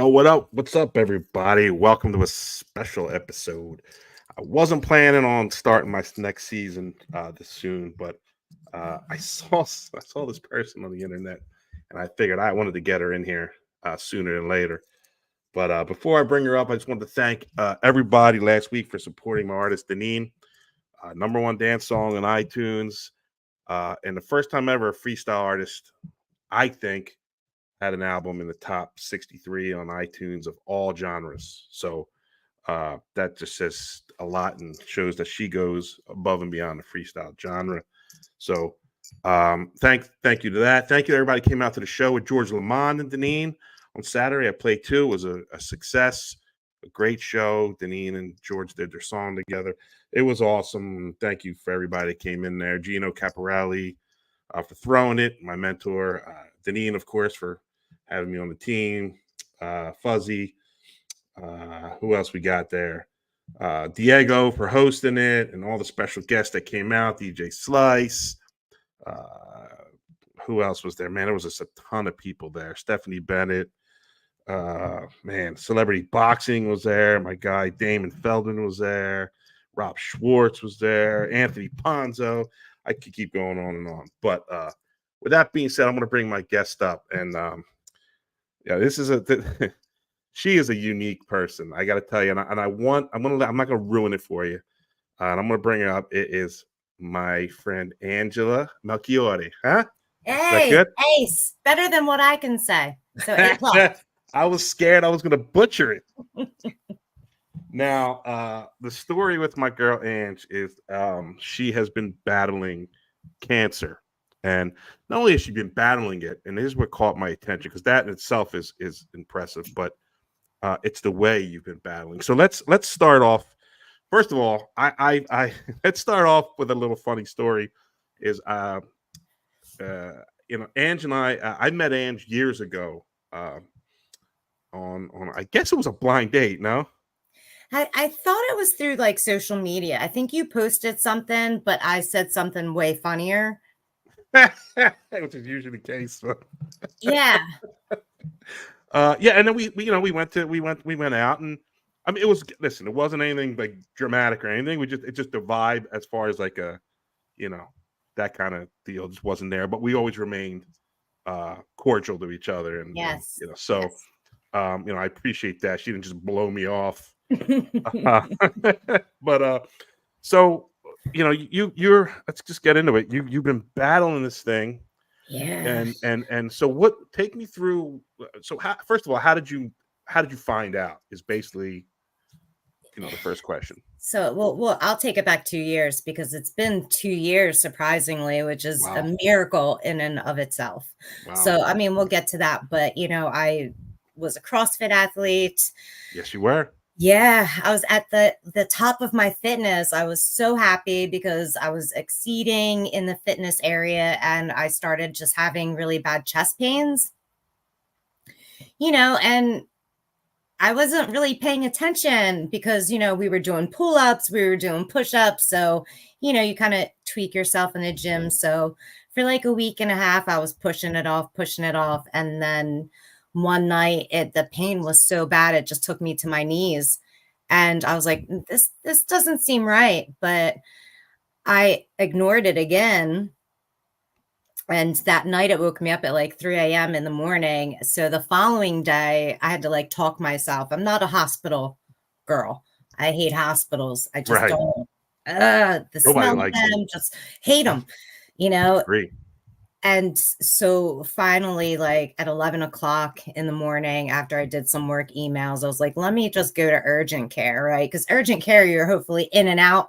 What up? What's up, everybody? Welcome to a special episode. I wasn't planning on starting my next season this soon, but I saw this person on the internet, and I figured I wanted to get her in here sooner than later. But before I bring her up, I just wanted to thank everybody last week for supporting my artist Deneen, number one dance song on iTunes, and the first time ever a freestyle artist, I think, had an album in the top 63 on iTunes of all genres. So that just says a lot and shows that she goes above and beyond the freestyle genre. So thank you to that. Thank you to everybody who came out to the show with George Lamond and Deneen on Saturday. I played two. It was a success, a great show. Deneen and George did their song together. It was awesome. Thank you for everybody that came in there. Gino Caporelli for throwing it. My mentor, Deneen, of course, for having me on the team. Fuzzy. Who else we got there? Diego for hosting it, and all the special guests that came out. DJ Slice. Who else was there? Man, there was just a ton of people there. Stephanie Bennett. Man, Celebrity Boxing was there. My guy Damon Feldman was there. Rob Schwartz was there. Anthony Ponzo. I could keep going on and on. But with that being said, I'm going to bring my guest up. And yeah, this is she is a unique person. I got to tell you. And I'm not going to ruin it for you. And I'm going to bring her up. It is my friend Angela Melchiore. Huh? Hey, Ace. Better than what I can say. So A+. I was scared I was going to butcher it. Now, the story with my girl Ange is she has been battling cancer. And not only has she been battling it, and this is what caught my attention, because that in itself is impressive, but it's the way you've been battling. So let's start off. First of all, I let's start off with a little funny story. Is Ange and I met Ange years ago on I guess it was a blind date. No. I thought it was through like social media. I think you posted something, but I said something way funnier. Which is usually the case. Yeah. Yeah, and then we went out, and I mean it wasn't anything like dramatic or anything. It just the vibe as far as like a that kind of deal just wasn't there. But we always remained cordial to each other, and yes. So yes. I appreciate that. She didn't just blow me off. But so you're let's just get into it. You've been battling this thing. Yeah. And so take me through. So first of all, how did you find out is basically the first question. So well, I'll take it back 2 years, because it's been 2 years, surprisingly, which is wow. a miracle in and of itself. Wow. So I mean, we'll get to that, but I was a CrossFit athlete. Yes, you were. Yeah, I was at the top of my fitness. I was so happy because I was exceeding in the fitness area, and I started just having really bad chest pains. And I wasn't really paying attention because, we were doing pull-ups, we were doing push-ups. So, you kind of tweak yourself in the gym. So for like a week and a half, I was pushing it off. And then one night the pain was so bad, it just took me to my knees. And I was like, this doesn't seem right. But I ignored it again. And that night it woke me up at like 3 a.m. in the morning. So the following day I had to like talk myself. I'm not a hospital girl. I hate hospitals. I just don't. The smell of them, just hate them, Great. And so finally, like at 11 o'clock in the morning, after I did some work emails, I was like, let me just go to urgent care, right? Because urgent care, you're hopefully in and out.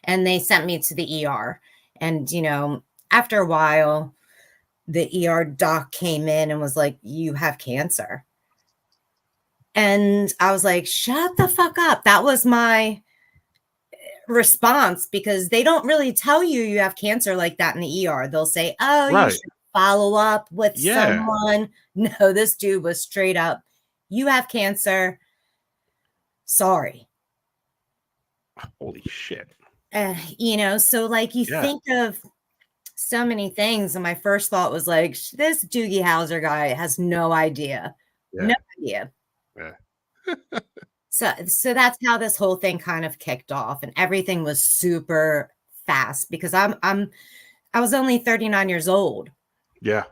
And they sent me to the ER. And, after a while, the ER doc came in and was like, you have cancer. And I was like, shut the fuck up. That was my response, because they don't really tell you have cancer like that in the ER. They'll say, oh, you should follow up with someone. No, this dude was straight up, you have cancer. Sorry. Holy shit. So like you think of so many things. And my first thought was like, this Doogie Howser guy has no idea No Yeah. idea. Yeah. So that's how this whole thing kind of kicked off, and everything was super fast because I was only 39 years old, Yeah.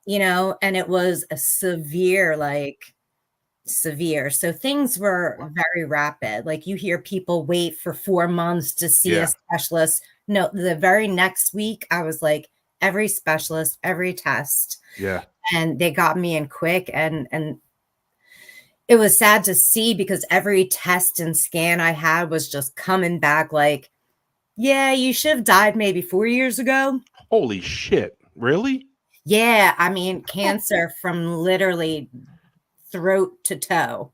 and it was a severe, like severe. So things were Wow. very rapid. Like you hear people wait for 4 months to see a Yeah. specialist. No, the very next week, I was like every specialist, every test, Yeah. and they got me in quick. And it was sad to see because every test and scan I had was just coming back like, yeah, you should have died maybe 4 years ago. Holy shit. Really? Yeah, I mean, cancer from literally throat to toe.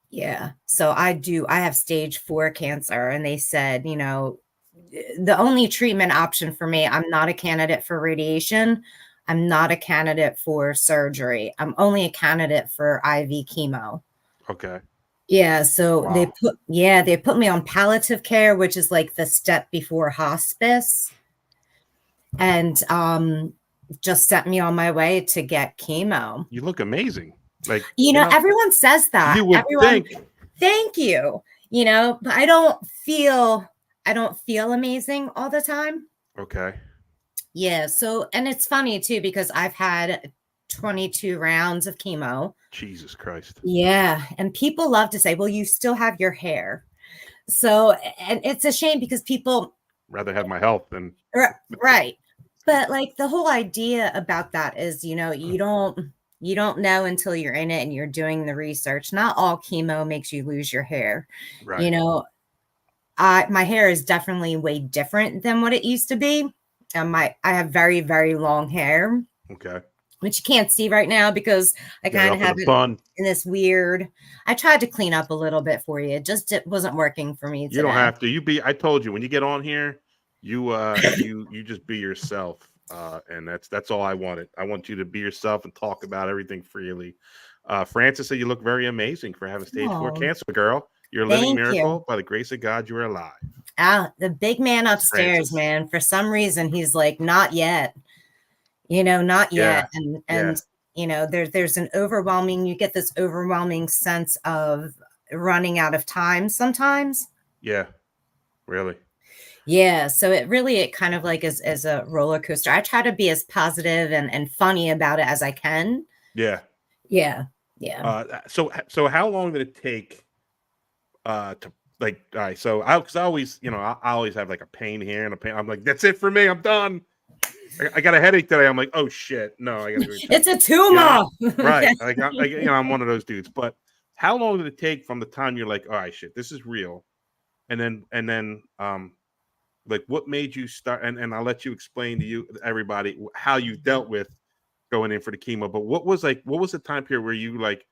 Yeah. So I have stage 4 cancer, and they said, the only treatment option for me, I'm not a candidate for radiation. I'm not a candidate for surgery. I'm only a candidate for IV chemo. Okay. Yeah, so Wow. they put me on palliative care, which is like the step before hospice, and just sent me on my way to get chemo. You look amazing. Like, Everyone says that. you would Everyone, think. thank you. But I don't feel amazing all the time. Okay. Yeah, so and it's funny too because I've had 22 rounds of chemo. Jesus Christ. Yeah, and people love to say, "Well, you still have your hair." So, and it's a shame because people Rather have my health than. right. But like the whole idea about that is, you don't know until you're in it and you're doing the research. Not all chemo makes you lose your hair. You Right. know, my hair is definitely way different than what it used to be. I have very, very long hair, Okay. which you can't see right now because I Got it kind of up in a have it bun. in this weird. I tried to clean up a little bit for you. It wasn't working for me You don't today. have to. I told you when you get on here, you just be yourself. And that's all I wanted. I want you to be yourself and talk about everything freely. Francis said you look very amazing for having stage 4 Oh, cancer, girl. You're a living thank you. miracle. By the grace of God, you are alive. The big man That's upstairs, Francis. man, for some reason, he's like, not yet, not Yeah. yet. And, Yeah. there's you get this overwhelming sense of running out of time sometimes. Yeah. Really. Yeah. So it kind of like is a roller coaster. I try to be as positive and funny about it as I can. Yeah. Yeah. Yeah. So how long did it take to like, all right, so because I always, I always have like a pain here and a pain. I'm like, that's it for me. I'm done. I got a headache today. I'm like, oh shit, no, I got to go to It's treatment. a You know, tumor. right? I'm one of those dudes. But how long did it take from the time you're like, all right, shit, this is real, and then like what made you start? And I'll let you explain to everybody how you dealt with going in for the chemo. But what was the time period where you like,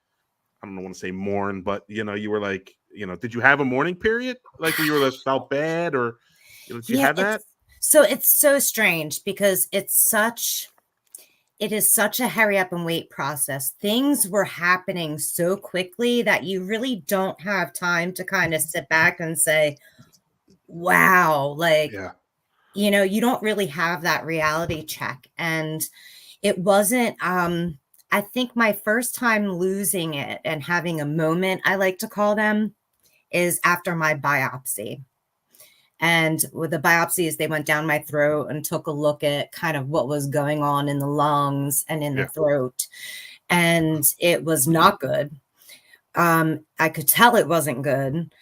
I don't want to say mourn, but you were like, did you have a mourning period? Like where you were like, felt bad or did you Yeah, have that? it's so strange because it is such a hurry up and wait process. Things were happening so quickly that you really don't have time to kind of sit back and say, wow, like, Yeah. you don't really have that reality check. And it wasn't, I think my first time losing it and having a moment, I like to call them, is after my biopsy. And with the biopsies, they went down my throat and took a look at kind of what was going on in the lungs and in the Yeah. throat. And it was not good. I could tell it wasn't good.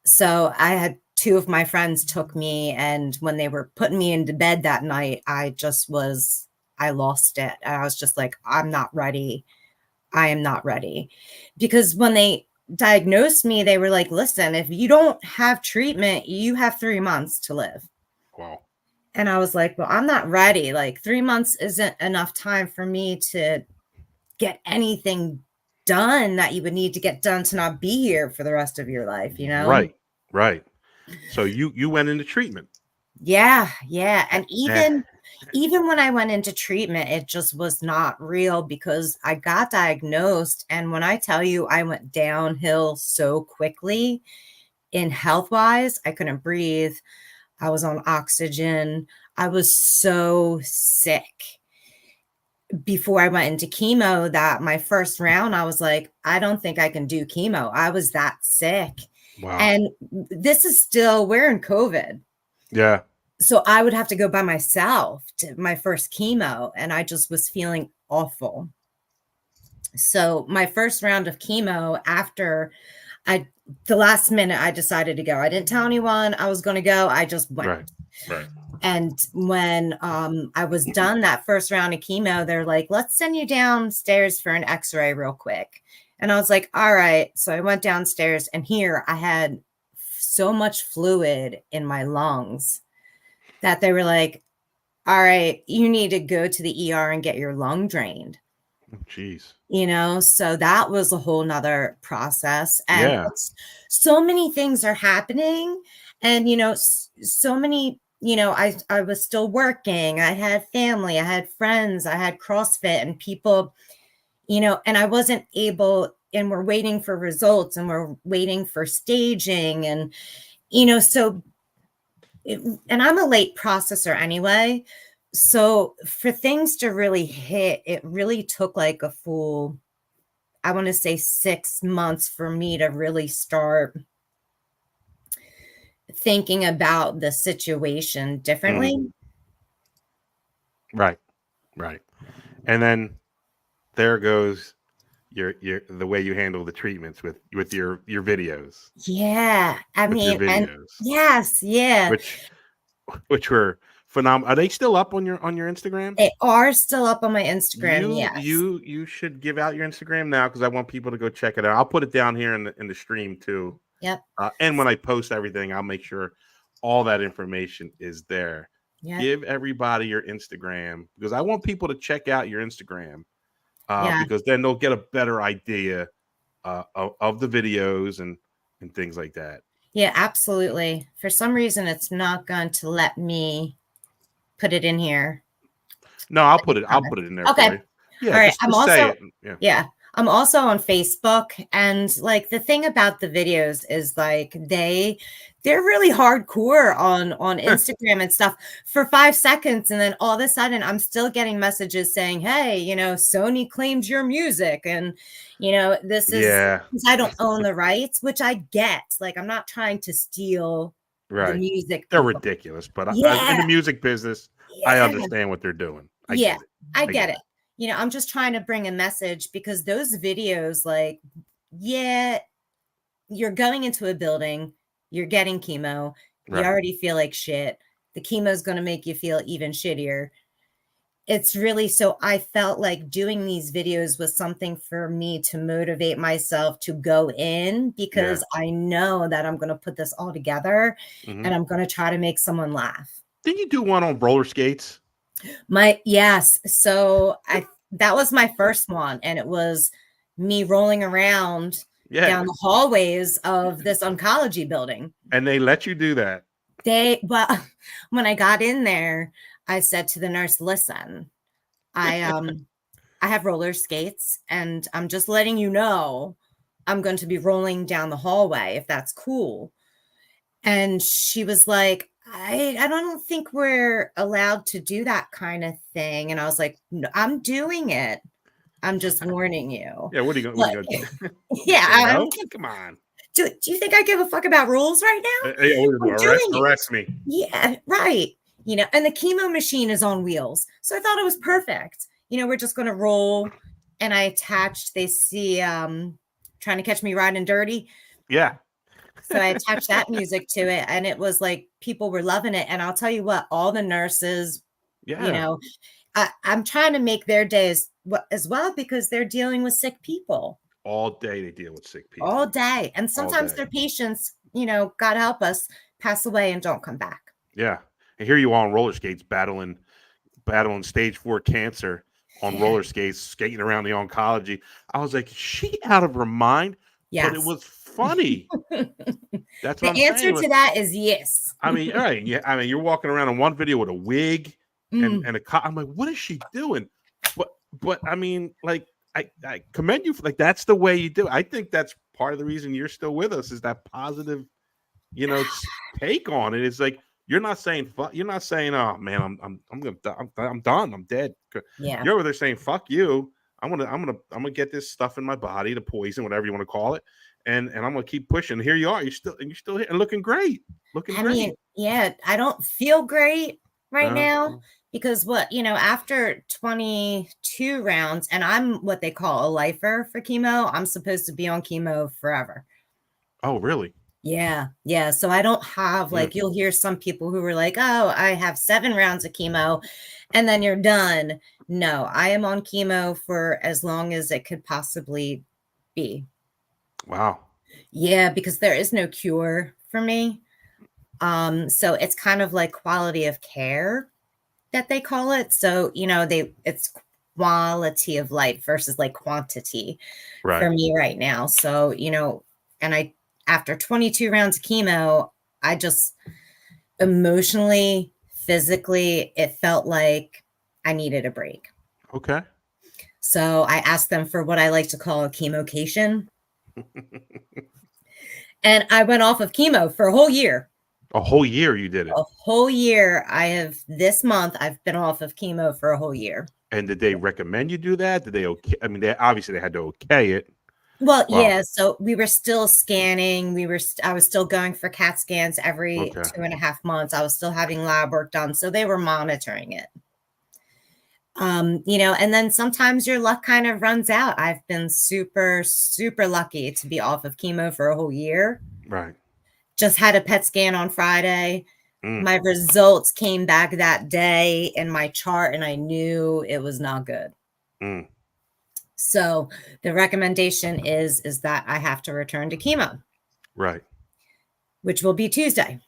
So I had two of my friends took me, and when they were putting me into bed that night, I lost it. I was just like, I'm not ready. I am not ready. Because when they diagnosed me, they were like, listen, if you don't have treatment, you have 3 months to live. Wow. And I was like, well, I'm not ready. Like 3 months isn't enough time for me to get anything done that you would need to get done to not be here for the rest of your life, you know? Right. Right. So you went into treatment. Yeah, yeah. And Eh, even when I went into treatment, it just was not real because I got diagnosed. And when I tell you I went downhill so quickly in health wise, I couldn't breathe. I was on oxygen. I was so sick. before I went into chemo, that my first round, I was like, I don't think I can do chemo. I was that sick. Wow. And this is still, we're in COVID. Yeah. So I would have to go by myself to my first chemo, and I just was feeling awful. So my first round of chemo, after the last minute, I decided to go. I didn't tell anyone I was going to go. I just went. Right. Right. And when I was done that first round of chemo, they're like, let's send you downstairs for an x-ray real quick. And I was like, all right. So I went downstairs, and here I had so much fluid in my lungs that they were like, all right, you need to go to the ER and get your lung drained. Jeez. So that was a whole nother process. And Yeah. so many things are happening. And, so many, I was still working. I had family, I had friends, I had CrossFit and people, and I wasn't able, and we're waiting for results and we're waiting for staging. And, and I'm a late processor anyway. So for things to really hit, it really took like a full, I want to say 6 months for me to really start thinking about the situation differently. Right. Right. And then there goes your the way you handle the treatments with your videos. Yeah. I With your mean, and videos. yes, yeah. Which were phenomenal. Are they still up on your Instagram? They are still up on my Instagram. You Yes. you should give out your Instagram now, because I want people to go check it out. I'll put it down here in the stream too. Yep. And when I post everything, I'll make sure all that information is there. Yep. Give everybody your Instagram, because I want people to check out your Instagram, Yeah. because then they'll get a better idea of the videos and things like that. Yeah, absolutely. For some reason, it's not going to let me put it in here. No, I'll put it in there Okay. for you. Yeah, all right. just I'm also say it. yeah. I'm also on Facebook, and like the thing about the videos is like they're really hardcore on Instagram and stuff for 5 seconds, and then all of a sudden I'm still getting messages saying, hey, Sony claims your music, and this is because I don't own the rights, which I get. Like, I'm not trying to steal the music. They're ridiculous, but in the music business, I understand what they're doing. I get it. I get it. I'm just trying to bring a message, because those videos, like, yeah, you're going into a building, you're getting chemo, you already feel like shit. The chemo is going to make you feel even shittier. It's really, so I felt like doing these videos was something for me to motivate myself to go in, because I know that I'm going to put this all together and I'm going to try to make someone laugh. Didn't you do one on roller skates? Yes. So that was my first one, and it was me rolling around down the hallways of this oncology building. And they let you do that? Well, when I got in there, I said to the nurse, listen, I have roller skates, and I'm just letting you know I'm going to be rolling down the hallway, if that's cool. And she was like, I don't think we're allowed to do that kind of thing. And I was like, no, I'm doing it. I'm just warning you. Yeah, what are you going to do? Yeah. No? Come on. Do you think I give a fuck about rules right now? Arrest me. Yeah, right. And the chemo machine is on wheels. So I thought it was perfect. We're just going to roll. And I attached, they see Trying to Catch Me Riding Dirty. Yeah. So I attached that music to it, and it was like people were loving it. And I'll tell you what, all the nurses, I'm trying to make their days as well, because they're dealing with sick people. All day they deal with sick people. All day. And sometimes their patients, God help us, pass away and don't come back. Yeah. And here you are on roller skates battling stage 4 cancer on roller skates, skating around the oncology. I was like, is she out of her mind? Yes. But it was funny. That's what the answer to that is yes. I mean, all right. Yeah. I mean, you're walking around in one video with a wig and a cop. I'm like, what is she doing? But I mean, like, I commend you for, like, that's the way you do it. I think that's part of the reason you're still with us, is that positive, take on it. It's like, You're not saying fuck. You're not saying, "Oh man, I'm gonna I'm done. I'm dead." Yeah. You're over there saying, "Fuck you. I'm gonna get this stuff in my body, the poison, whatever you want to call it, and I'm gonna keep pushing." Here you are. You're still here and looking great. Looking I mean, great. yeah, I don't feel great right Uh, now because after 22 rounds, and I'm what they call a lifer for chemo, I'm supposed to be on chemo forever. oh, really? Yeah, yeah. So I don't have Mm, like you'll hear some people who were like, "Oh, I have 7 rounds of chemo and then you're done." No, I am on chemo for as long as it could possibly be. wow. Yeah, because there is no cure for me. So it's kind of like quality of care that they call it. So, it's quality of life versus like quantity for Right. me right now. So, and after 22 rounds of chemo, I just emotionally, physically, it felt like I needed a break. Okay. So I asked them for what I like to call a chemocation. And I went off of chemo for a whole year. A whole year you did it. A whole year. This month, I've been off of chemo for a whole year. And did they recommend you do that? Did they okay? I mean, they obviously they had to okay it. Well, Wow. yeah. So we were still scanning. I was still going for CAT scans every Okay. 2.5 months. I was still having lab work done. So they were monitoring it. And then sometimes your luck kind of runs out. I've been super, super lucky to be off of chemo for a whole year. Right. Just had a PET scan on Friday. Mm, My results came back that day in my chart, and I knew it was not good. mm, So the recommendation is that I have to return to chemo, right. which will be Tuesday,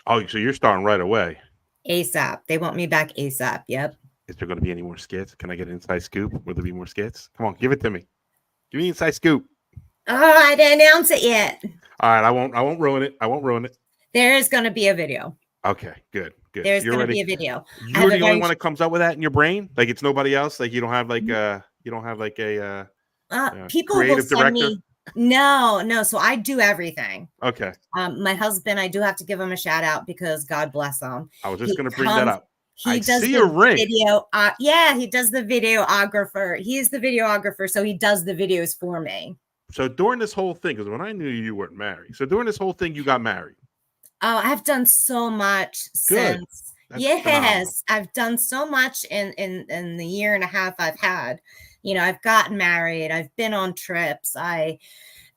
Oh, so you're starting right away. ASAP. They want me back ASAP. Yep. Is there going to be any more skits? Can I get an inside scoop? Will there be more skits? Come on, give it to me. Give me an inside scoop. Oh, I didn't announce it yet. All right, I won't. I won't ruin it. I won't ruin it. There is going to be a video. Okay, good, good. There's You're going to ready. be a video. I You're have a the only very one that comes up with that in your brain. Like it's nobody else. Like you don't have like a people will creative send director. me. No. So I do everything. Okay, My husband, I do have to give him a shout out because God bless him. I was just He going to bring that comes, up. he I does see a the ring. video. Yeah, he does the videographer. He is the videographer. So he does the videos for me. So during this whole thing, because when I knew you weren't married, so during this whole thing, you got married. Oh, I've done so much Good. since. That's phenomenal. Yes, I've done so much in the year and a half I've had. I've gotten married. I've been on trips. I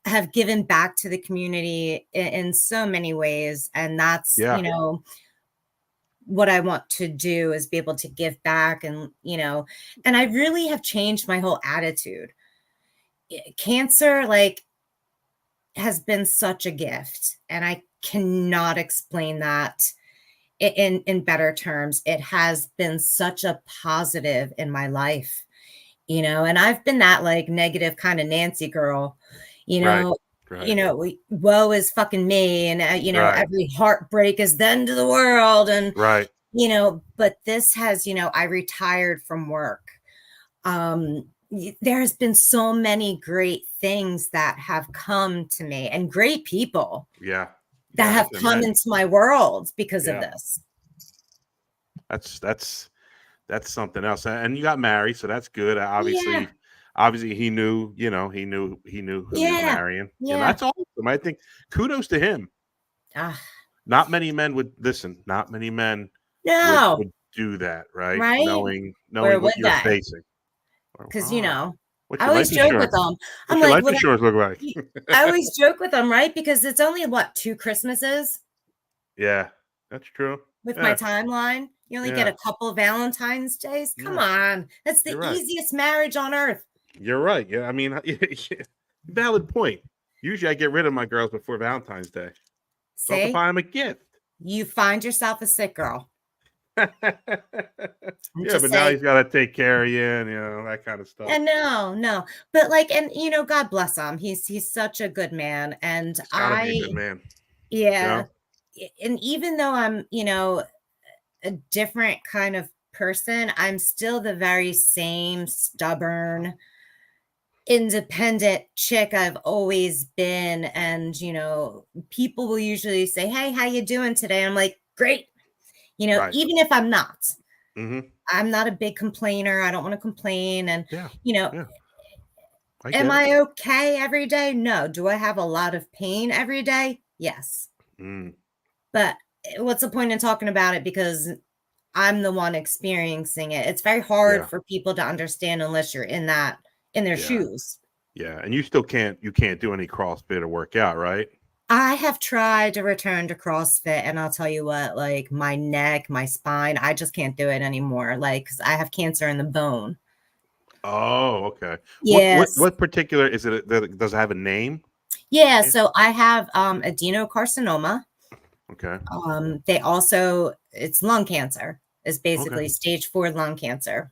have given back to the community in so many ways. And that's, Yeah. what I want to do is be able to give back and I really have changed my whole attitude. Cancer, like, has been such a gift, and I cannot explain that in better terms. It has been such a positive in my life, and I've been that like negative kind of Nancy girl, you Right. know, Right. woe is fucking me. And, Right. every heartbreak is the end of the world. And, Right. but this has, I retired from work. There has been so many great things that have come to me and great people Yeah. that Yeah. I have can come imagine. into my world because of Yeah. this. That's something else. And you got married, so that's good. Yeah. Obviously he knew, he knew who he was Yeah. marrying. And Yeah. that's awesome. I think kudos to him. Ah, Not many men would listen, not many men no. would do that, right? Right. Or Knowing what would you're they? facing. Because, All right. What's I your always life joke with insurance? them. I'm What's your like, life insurance look like? I always joke with them, right? Because it's only 2 Christmases Yeah, that's true. with my Yeah, timeline. You only get yeah, a couple Valentine's days. Come yeah. on. That's the You're right. easiest marriage on earth. You're right. Yeah, I mean, valid point. Usually, I get rid of my girls before Valentine's Day, so I have to See, buy them a gift. you find yourself a sick girl. I'm Yeah, just but now saying. he's got to take care of you and that kind of stuff. And no, but like, and God bless him. He's such a good man, and He's got to be a good man. yeah, Yeah. and even though I'm, a different kind of person, I'm still the very same stubborn, independent chick I've always been. And people will usually say, "Hey, how you doing today?" I'm like, great. Right. Even if I'm not. Mm-hmm. I'm not a big complainer. I don't want to complain. And, Yeah. you know, Yeah. I am get it. I okay every day? No. Do I have a lot of pain every day? Yes. Mm. But what's the point in talking about it? Because I'm the one experiencing it. It's very hard Yeah. for people to understand unless you're in their Yeah. shoes. Yeah. And you still can't do any CrossFit or workout, right? I have tried to return to CrossFit, and I'll tell you what, like my neck, my spine, I just can't do it anymore. Like, 'cause I have cancer in the bone. Oh, okay. Yes. What particular is it that does it have a name? Yeah. Yeah. So I have adenocarcinoma. Okay. They also, it's lung cancer. It's Okay. basically stage 4 lung cancer.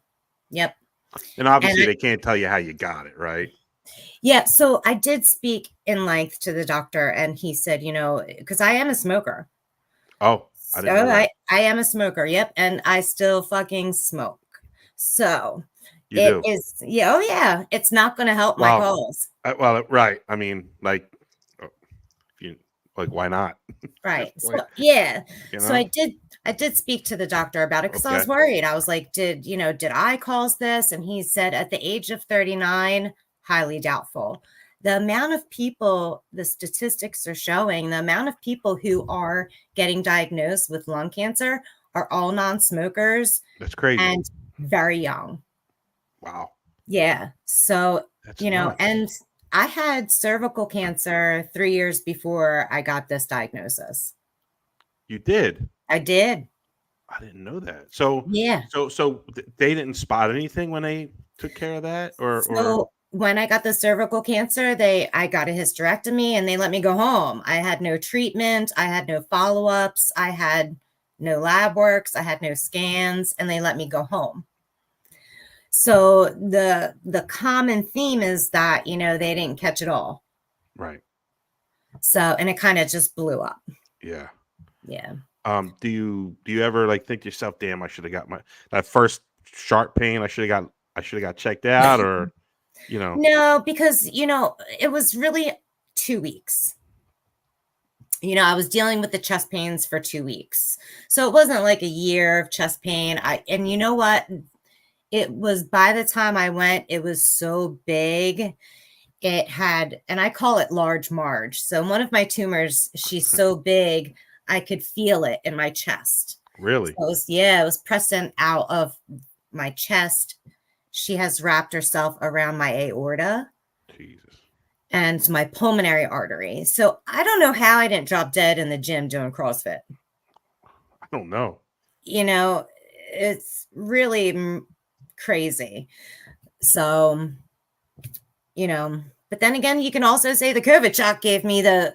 Yep. And And obviously they can't tell you how you got it, right? yeah, so I did speak in length to the doctor, and he said, because I am a smoker. Oh, I So didn't know that. I am a smoker. Yep. And I still fucking smoke. So You it do. is, yeah, oh yeah, it's not going to help my Well, cause. right. I mean, like, if you like, why not? At this Right. point, So yeah. you So know. I did speak to the doctor about it because I was Okay. worried. I was like, did I cause this? And he said at the age of 39, highly doubtful. The amount of people, the statistics are showing the amount of people who are getting diagnosed with lung cancer are all non-smokers That's crazy. and very young. Wow. Yeah. So, That's nuts. and I had cervical cancer 3 years before I got this diagnosis. You did. I did. I didn't know that. So, Yeah. they didn't spot anything when they took care of that, or So when I got the cervical cancer, I got a hysterectomy and they let me go home. I had no treatment, I had no follow-ups, I had no lab works, I had no scans, and they let me go home. So the common theme is that, they didn't catch it all. right? So, and it kind of just blew up. Yeah. Yeah. Do you ever like think to yourself, damn, I should have got that first sharp pain, I should have got checked out, or No, because, it was really 2 weeks. I was dealing with the chest pains for 2 weeks. So it wasn't like a year of chest pain. And you know what? It was, by the time I went, it was so big. It had, and I call it large Marge. So one of my tumors, she's so big, I could feel it in my chest. So really? it was pressing out of my chest. She has wrapped herself around my aorta Jesus. and my pulmonary artery. So I don't know how I didn't drop dead in the gym doing CrossFit. I don't know. You know, it's really crazy. So, but then again, you can also say the COVID shot gave me the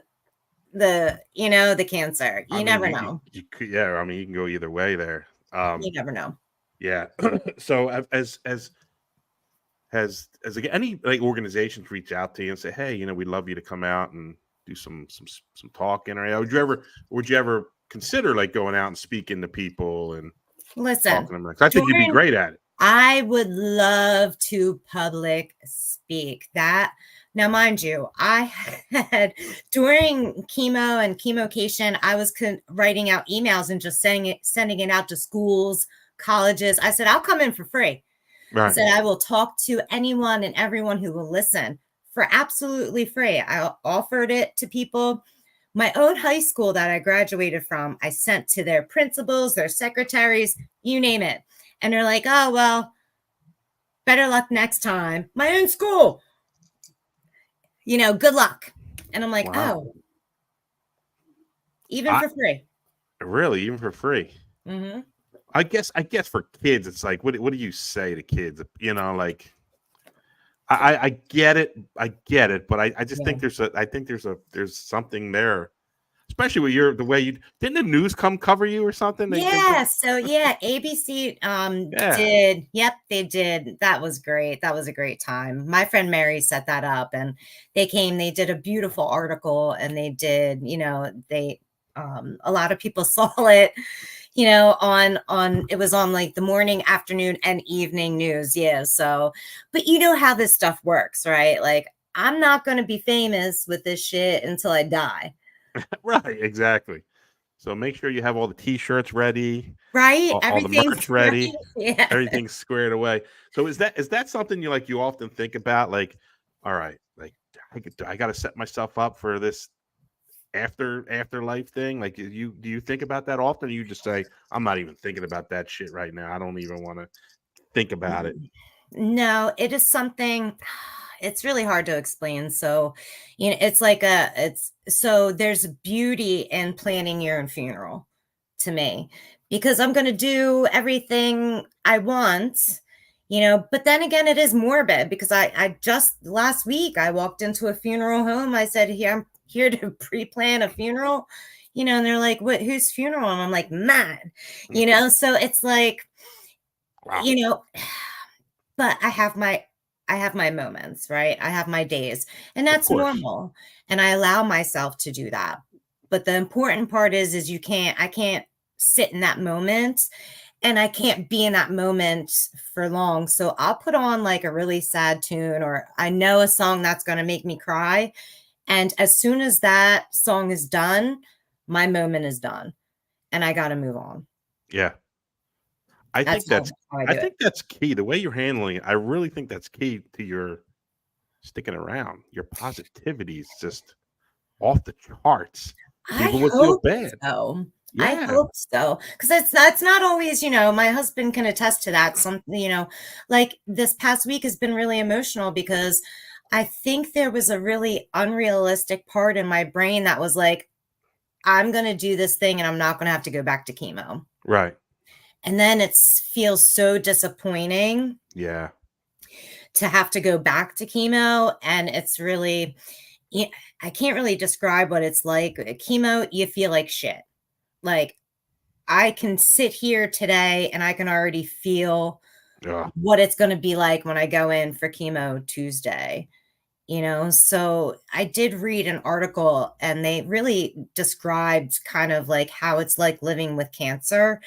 cancer. I You mean, never you know. you could, yeah. I mean, you can go either way there. You never know. Yeah. So as like any like organizations reach out to you and say, hey, we'd love you to come out and do some talking, or would you ever consider like going out and speaking to people and Listen, talking to them? 'Cause I think you'd be during great at it. I would love to public speak that. Now, mind you, I had during chemo and chemocation, I was writing out emails and just sending it out to schools, colleges. I said, I'll come in for free. I Right. said, I will talk to anyone and everyone who will listen for absolutely free. I offered it to people. My own high school that I graduated from, I sent to their principals, their secretaries, you name it. And they're like, oh, well, better luck next time. My own school, good luck. And I'm like, Wow. oh, even I for free. really even for free. Mm-hmm. I guess for kids, it's like, what do you say to kids? Like I get it, but I just Yeah. think there's something there, especially with the way you didn't the news come cover you or something? They Yeah. So yeah, ABC yeah, did. Yep, they did. That was great. That was a great time. My friend Mary set that up and they did a beautiful article and they did, they a lot of people saw it, on it was on like the morning, afternoon, and evening news. Yeah. So, but you know how this stuff works, right? Like I'm not gonna be famous with this shit until I die. right, exactly. So make sure you have all the T-shirts ready, Right? all the Everything's merch right. ready, Yeah. everything's squared away. So is that something you often think about? Like, all right, like I got to set myself up for this afterlife thing. Like, do you think about that often? Or you just say, I'm not even thinking about that shit right now. I don't even want to think about it. No, it is something it's really hard to explain. So, it's so there's beauty in planning your own funeral to me because I'm going to do everything I want, but then again, it is morbid because I just last week I walked into a funeral home. I said, here, I'm here to pre-plan a funeral, and they're like, what, whose funeral? And I'm like, mine, so it's like, Wow. you know, but I have my moments, right? I have my days, and Of that's course. normal, and I allow myself to do that. But the important part is I can't sit in that moment, and I can't be in that moment for long. So I'll put on like a really sad tune, or I know a song that's going to make me cry, and as soon as that song is done, my moment is done, and I got to move on. Yeah. I That's think that's how I I do it. think that's key. The way you're handling it, I really think that's key to your sticking around. Your positivity is just off the charts. I People would feel hope bad. so. I Yeah. hope so. Because it's not always, my husband can attest to that. Like this past week has been really emotional because I think there was a really unrealistic part in my brain that was like, I'm going to do this thing and I'm not going to have to go back to chemo. Right. And then it feels so disappointing Yeah. to have to go back to chemo. And it's really, yeah, I can't really describe what it's like. Chemo, you feel like shit. Like I can sit here today and I can already feel Ugh. what it's going to be like when I go in for chemo Tuesday. So I did read an article and they really described kind of like how it's like living with cancer.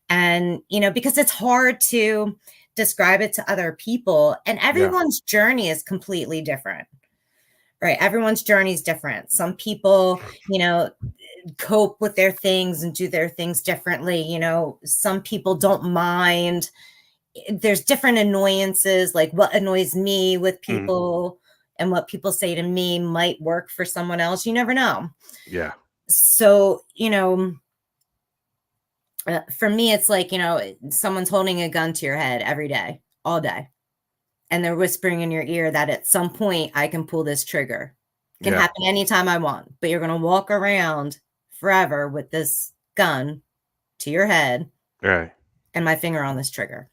And, because it's hard to describe it to other people, and Yeah. everyone's journey is completely different, right? Everyone's journey is different. Some people, cope with their things and do their things differently. Some people don't mind. There's different annoyances, like what annoys me with Mhm. people and what people say to me might work for someone else. You never know. Yeah. So, for me, it's like, someone's holding a gun to your head every day, all day. And they're whispering in your ear that at some point I can pull this trigger. It can Yeah. happen anytime I want, but you're going to walk around forever with this gun to your head Right. and my finger on this trigger.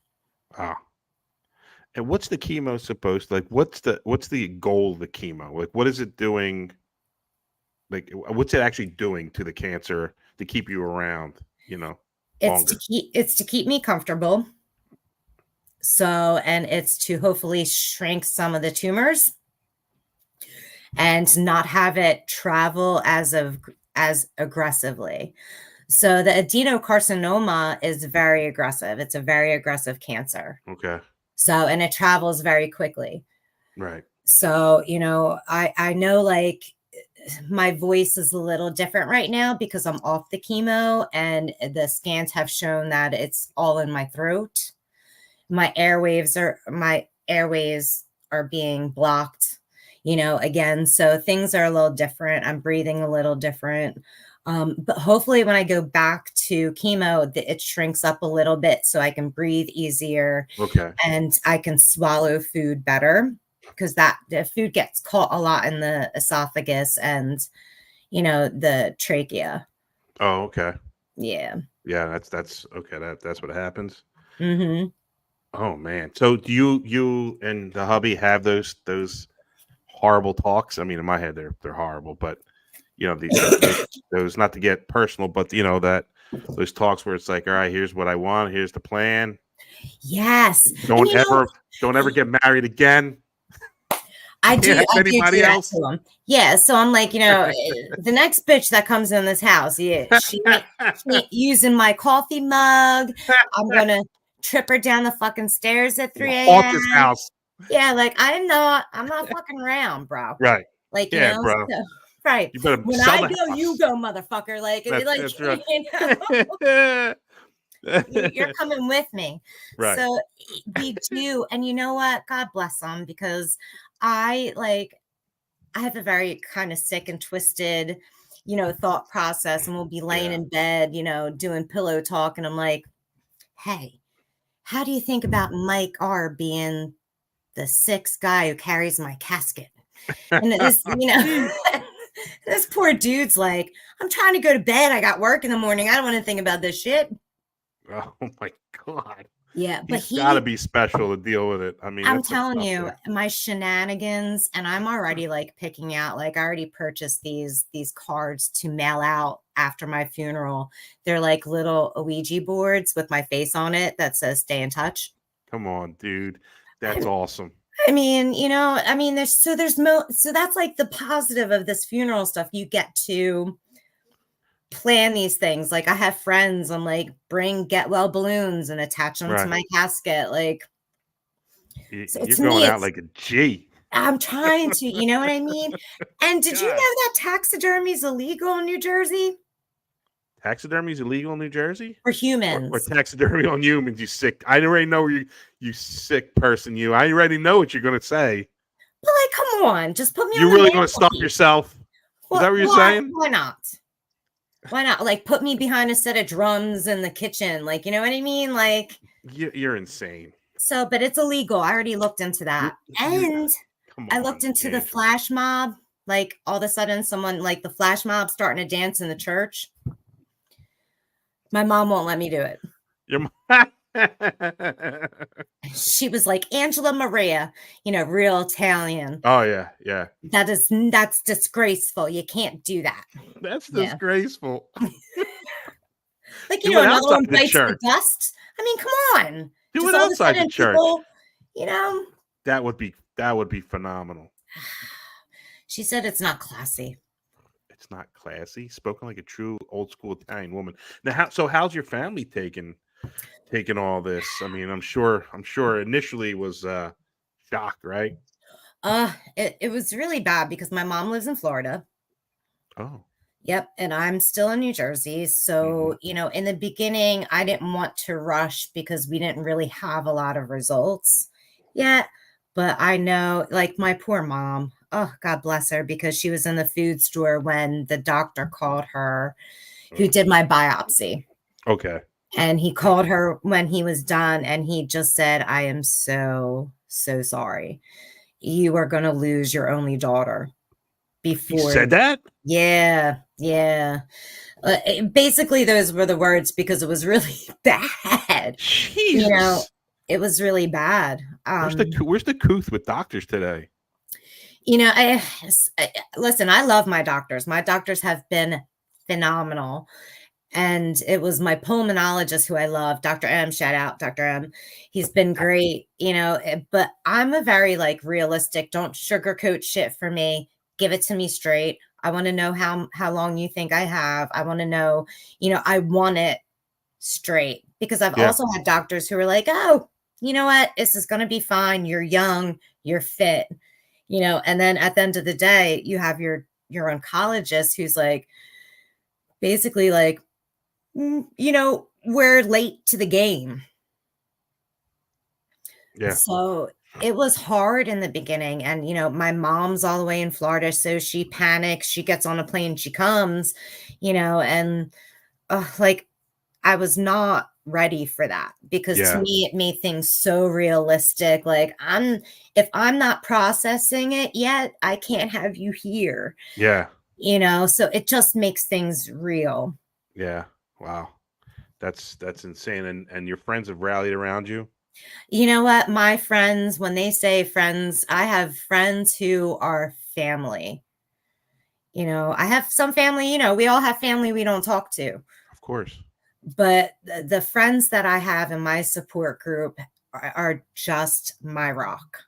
Wow. And what's the chemo supposed like? What's the goal of the chemo? Like, what is it doing? Like, what's it actually doing to the cancer to keep you around? Longer. It's to keep me comfortable. So, and it's to hopefully shrink some of the tumors and not have it travel as aggressively. So the adenocarcinoma is very aggressive. It's a very aggressive cancer. Okay. So, and it travels very quickly. Right. So, I know like my voice is a little different right now because I'm off the chemo and the scans have shown that it's all in my throat. My airways are being blocked, again. So things are a little different. I'm breathing a little different. But hopefully when I go back to chemo, it shrinks up a little bit so I can breathe easier Okay. and I can swallow food better because the food gets caught a lot in the esophagus and, the trachea. Oh, okay. Yeah. Yeah, that's okay. That's what happens. Hmm. Oh man. So do you and the hubby have those horrible talks? I mean, in my head they're horrible, but those, not to get personal, but that those talks where it's like, all right, here's what I want, here's the plan. Yes. And Don't ever don't ever get married again. I Can't do have I do do anybody that else. to him. Yeah, so I'm like, the next bitch that comes in this house, yeah, she ain't using my coffee mug. I'm gonna trip her down the fucking stairs at 3 Haunt this a.m. house. Yeah, like I'm not fucking around, bro. Right. Like, Yeah, bro. so Right. You better When sell I the go, you house. go, motherfucker. Like, That's right. you're coming with me. Right. So we do. And you know what? God bless them, because I have a very kind of sick and twisted, thought process, and we'll be laying Yeah. in bed, doing pillow talk. And I'm like, hey, how do you think about Mike R being the sixth guy who carries my casket? And this, this poor dude's like, I'm trying to go to bed. I got work in the morning. I don't want to think about this shit. Oh my God. Yeah, but He's got to be special to deal with it. I mean, I'm that's what's telling up you, there. my shenanigans, and I'm already like picking out, like I already purchased these cards to mail out after my funeral. They're like little Ouija boards with my face on it that says stay in touch. Come on, dude. That's awesome. I mean, so that's like the positive of this funeral stuff. You get to plan these things. Like I have friends, I'm like, bring get well balloons and attach them to Right. my casket. Like, so You're to me, going out like a G. I'm trying to, you know what I mean? And did you know God. that taxidermy is illegal in New Jersey Taxidermy is illegal in New Jersey? for Or humans? taxidermy on humans, you sick. I already know you sick person, you. I already know what you're going to say. But like, come on, just put me on You're the really going to stop mantelpiece. yourself? Is that what you're saying? Why not? Why not? Like, put me behind a set of drums in the kitchen. Like, you know what I mean? Like, You're insane. so, but it's illegal. I already looked into that. And Come I on, looked into the Angela. flash mob. Like, all of a sudden, someone like the flash mob starting to dance in the church. My mom won't let me do it. Your She was like, Angela Maria, real Italian. Oh yeah. That's disgraceful. You can't do that. That's Yeah. disgraceful. Like, Do it another outside one the bites the church. dust. I mean, come on. Do Just it all of a outside the sudden church. people, That would be phenomenal. She said it's not classy. It's not classy. Spoken like a true old school Italian woman. Now, how's your family taking all this? I mean, I'm sure initially was shocked, right? It was really bad because my mom lives in Florida. Oh. Yep, and I'm still in New Jersey. So, in the beginning, I didn't want to rush because we didn't really have a lot of results yet. But I know, like my poor mom, oh, God bless her, because she was in the food store when the doctor called her who did my biopsy. Okay. And he called her when he was done, and he just said, I am so, so sorry. You are going to lose your only daughter He before. said that? Yeah. Basically, those were the words, because it was really bad. Jesus. It was really bad. Where's the couth with doctors today? Listen, I love my doctors. My doctors have been phenomenal. And it was my pulmonologist who I love, Dr. M. Shout out, Dr. M. He's been great, but I'm a very realistic, don't sugarcoat shit for me. Give it to me straight. I want to know how long you think I have. I want to know, I want it straight, because I've also had doctors who are like, oh, you know what? This is going to be fine. You're young, you're fit, and then at the end of the day, you have your oncologist who's like, basically like, we're late to the game. Yeah. So it was hard in the beginning. And, my mom's all the way in Florida. So she panics. She gets on a plane. She comes, and I was not ready for that, because to me, it made things so realistic. Like if I'm not processing it yet, I can't have you here. Yeah. So it just makes things real. Yeah. Wow. That's insane. And your friends have rallied around you? You know what? My friends, when they say friends, I have friends who are family. I have some family, we all have family we don't talk to. Of course. But the friends that I have in my support group are just my rock,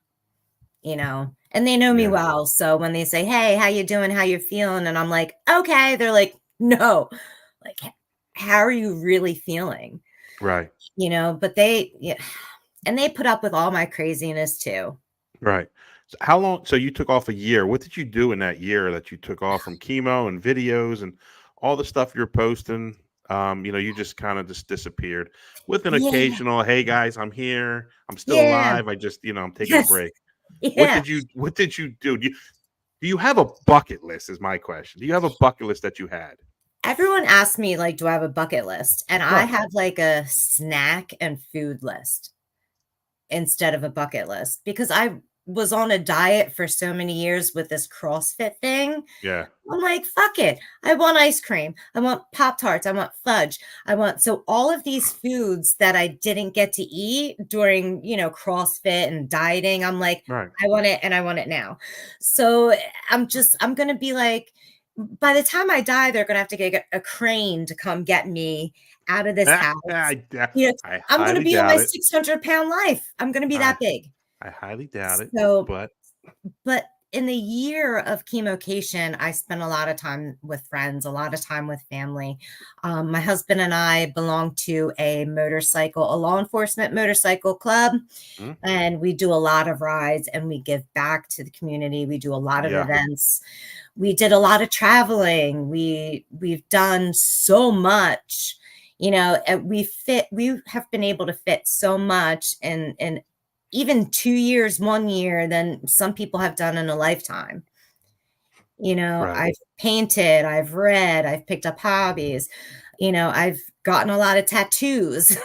and they know me well. So when they say, hey, how you doing? How you feeling? And I'm like, okay. They're like, no, like, how are you really feeling? Right. But they put up with all my craziness too. Right. How long? So you took off a year. What did you do in that year that you took off from chemo and videos and all the stuff you're posting? You just kind of just disappeared with an Yeah. occasional, "Hey guys, I'm here. I'm still Yeah. alive. I just, I'm taking a Yes. break." What Yeah. did you What did you do? Do you have a bucket list? Is my question. Do you have a bucket list that you had? Everyone asks me, like, do I have a bucket list? And I Right. have like a snack and food list instead of a bucket list because I was on a diet for so many years with this CrossFit thing. Yeah. I'm like, fuck it. I want ice cream. I want Pop Tarts. I want fudge. So all of these foods that I didn't get to eat during, CrossFit and dieting, I'm like, Right. I want it and I want it now. So I'm going to be like, by the time I die, they're going to have to get a crane to come get me out of this house. I, You know, I I'm going to highly be in my doubt it. 600-pound life. I'm going to be I that big. I highly doubt it. So But but in the year of chemocation, I spent a lot of time with friends, a lot of time with family. My husband and I belong to a law enforcement motorcycle club, mm, and we do a lot of rides and we give back to the community. We do a lot of yeah, events. We did a lot of traveling. We've done so much. And we have been able to fit so much in even 2 years, 1 year than some people have done in a lifetime. right. I've painted, I've read, I've picked up hobbies, I've gotten a lot of tattoos.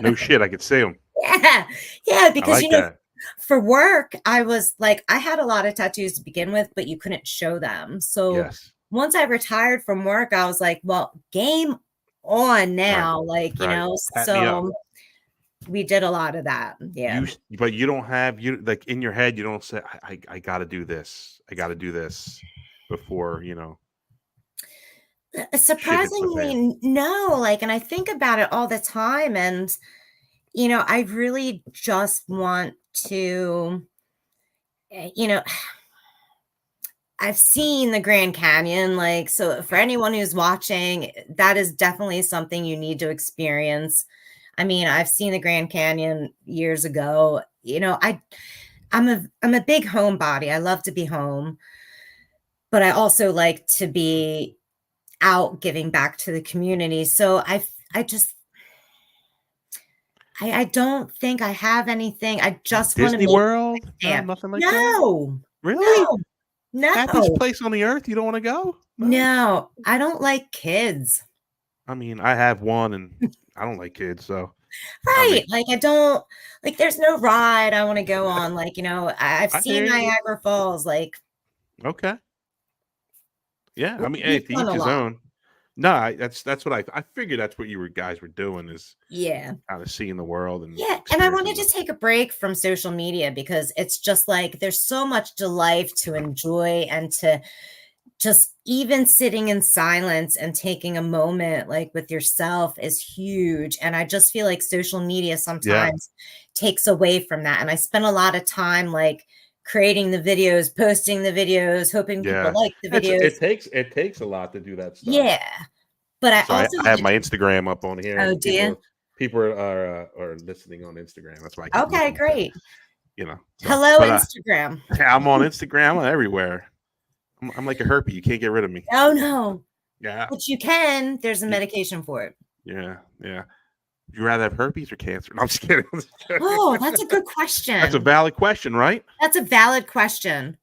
No shit. I could see them. Yeah. Yeah, I because, like that. for work, I was like, I had a lot of tattoos to begin with, but you couldn't show them. So Yes. once I retired from work, I was like, well, game on Right. now. Right. Pat me up. So we did a lot of that. Yeah. But you don't have you like in your head. You don't say, I got to do this. I got to do this before shit hits the Surprisingly, fan. no, and I think about it all the time, and, I really just want to, eh, you know, I've seen the Grand Canyon, so for anyone who's watching, that is definitely something you need to experience. I mean, I've seen the Grand Canyon years ago. I'm a big homebody. I love to be home, but I also like to be out giving back to the community. So I just I don't think I have anything. I just want to Disney make World? a No, stamp. nothing like that. No, Really? no, Happiest no, place on the earth. You don't want to go? No. no. I don't like kids. I mean, I have one, and I don't like kids. So I Right. mean, I don't there's no ride I want to go on. I've I seen hear you. Niagara Falls. Okay. Yeah. I mean, hey, We've to done each a his lot. own. No, that's what I figured that's what you were guys were doing is Yeah. kind of seeing the world and Yeah, and I wanted experiencing to the take a break from social media because it's just like there's so much to life to enjoy and to just even sitting in silence and taking a moment with yourself is huge. And I just feel like social media yeah, sometimes takes away from that. And I spend a lot of time creating the videos, posting the videos, hoping people yeah. like the It's videos. it takes a lot to do that stuff. Yeah. But I So also I have have to, my Instagram up on here, oh and dear. people are listening on Instagram. That's why I keep Okay, looking at that. great. So, Hello, but Instagram. I'm on Instagram. I'm everywhere. I'm like a herpy. You can't get rid of me. Oh no. Yeah, But you can. There's a you, medication for it. yeah, yeah. You rather have herpes or cancer? No, I'm just kidding. Oh, that's a good That's a question. valid question, right? That's a valid question.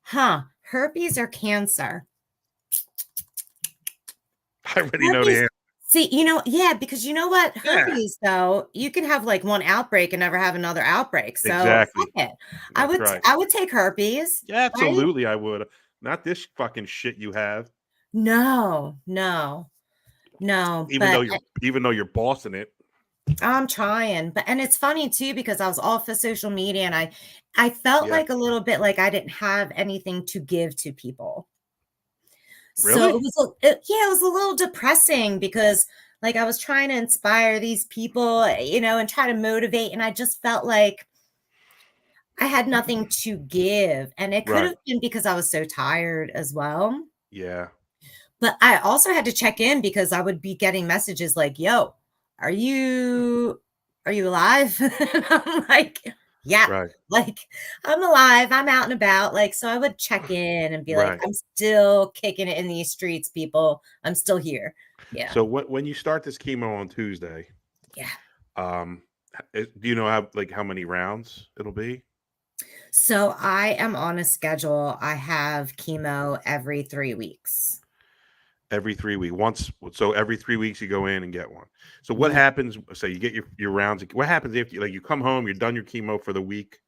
Huh. Herpes or cancer? I already know the Herpes. answer. See, yeah, because you know what? Yeah, Herpes, though, you can have one outbreak and never have another outbreak. So fuck exactly. it. That's right. I would take herpes, Yeah, right? absolutely. I would. Not this fucking shit you have. No, no, no. But Even though you're bossing it. I'm trying. And it's funny too, because I was off of social media and I felt Yeah. like a little bit like I didn't have anything to give to people. So Really? yeah, it was a little depressing because I was trying to inspire these people, and try to motivate, and I just felt like I had nothing to give. And it could Right. have been because I was so tired as well. Yeah. But I also had to check in because I would be getting messages like, "Yo, are you alive?" And I'm like, Yeah. Right. Like, I'm alive, I'm out and about. Like, so I would check in and be like, Right. I'm still kicking it in these streets, people. I'm still here. Yeah. So when you start this chemo on Tuesday, Yeah. um, do you know how many rounds it'll be? So I am on a schedule. I have chemo every 3 weeks. Every 3 weeks. So every 3 weeks you go in and get one. So what Yeah. happens? So you get your rounds. What happens if you come home, you're done your chemo for the week?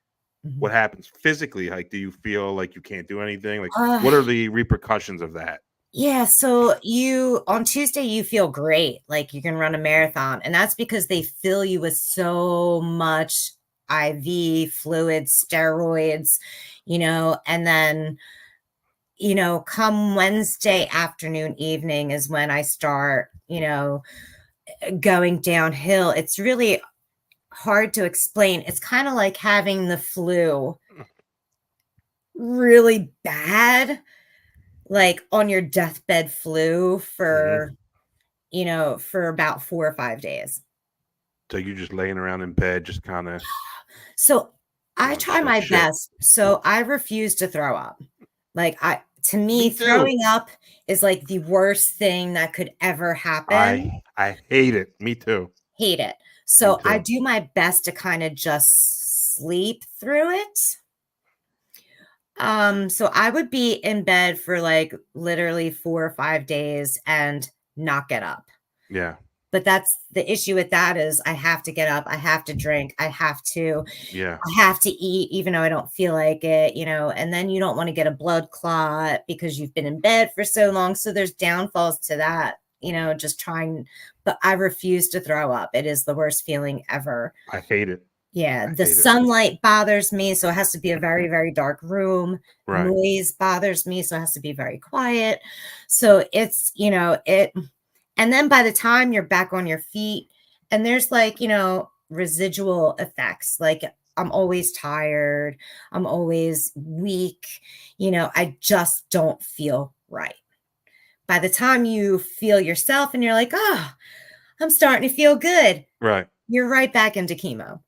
Mhm. What happens physically? Like, do you feel like you can't do anything? Like, Uh, what are the repercussions of that? yeah. So you on Tuesday, you feel great. Like you can run a marathon. And that's because they fill you with so much IV fluid, steroids, and then come Wednesday afternoon, evening is when I start, going downhill. It's really hard to explain. It's kind of like having the flu really bad, like on your deathbed flu Hmm. for about 4 or 5 days. So you're just laying around in bed, just kind of So I going try my shit. best. So I refuse to throw up. Like to me, Me too. throwing up is like the worst thing that could ever happen. I hate it. Me too. Hate it. Me So I too. do my best to kind of just sleep through it. So I would be in bed for like literally 4 or 5 days and not get up. Yeah. But that's the issue with that is I have to get up, I have to drink, Yeah. I have to eat even though I don't feel like it, and then you don't want to get a blood clot because you've been in bed for so long. So there's downfalls to that, just trying, but I refuse to throw up. It is the worst feeling ever. I hate it. Yeah, I the hate it. sunlight bothers me, so it has to be a very, very dark room. Right. Noise bothers me, so it has to be very quiet. So it's, and then by the time you're back on your feet, and there's like, residual effects. Like I'm always tired, I'm always weak, I just don't feel right. By the time you feel yourself and you're like, oh, I'm starting to feel good, Right. you're right back into chemo.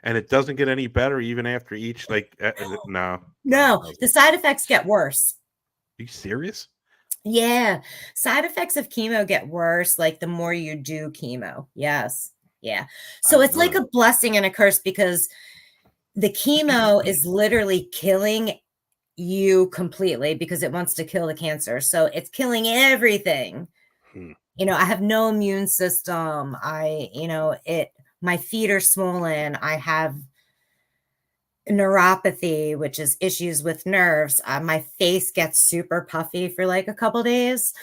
And it doesn't get any better even after each. No, no, it No, the doesn't. side effects get worse. Are you serious? Yeah. Side effects of chemo get worse, like, the more you do chemo. Yes. Yeah. I So didn't it's know like that. a blessing and a curse because the chemo is literally killing you completely because it wants to kill the cancer. So it's killing everything. Hmm. I have no immune system. My feet are swollen. I have neuropathy, which is issues with nerves. My face gets super puffy for like a couple days.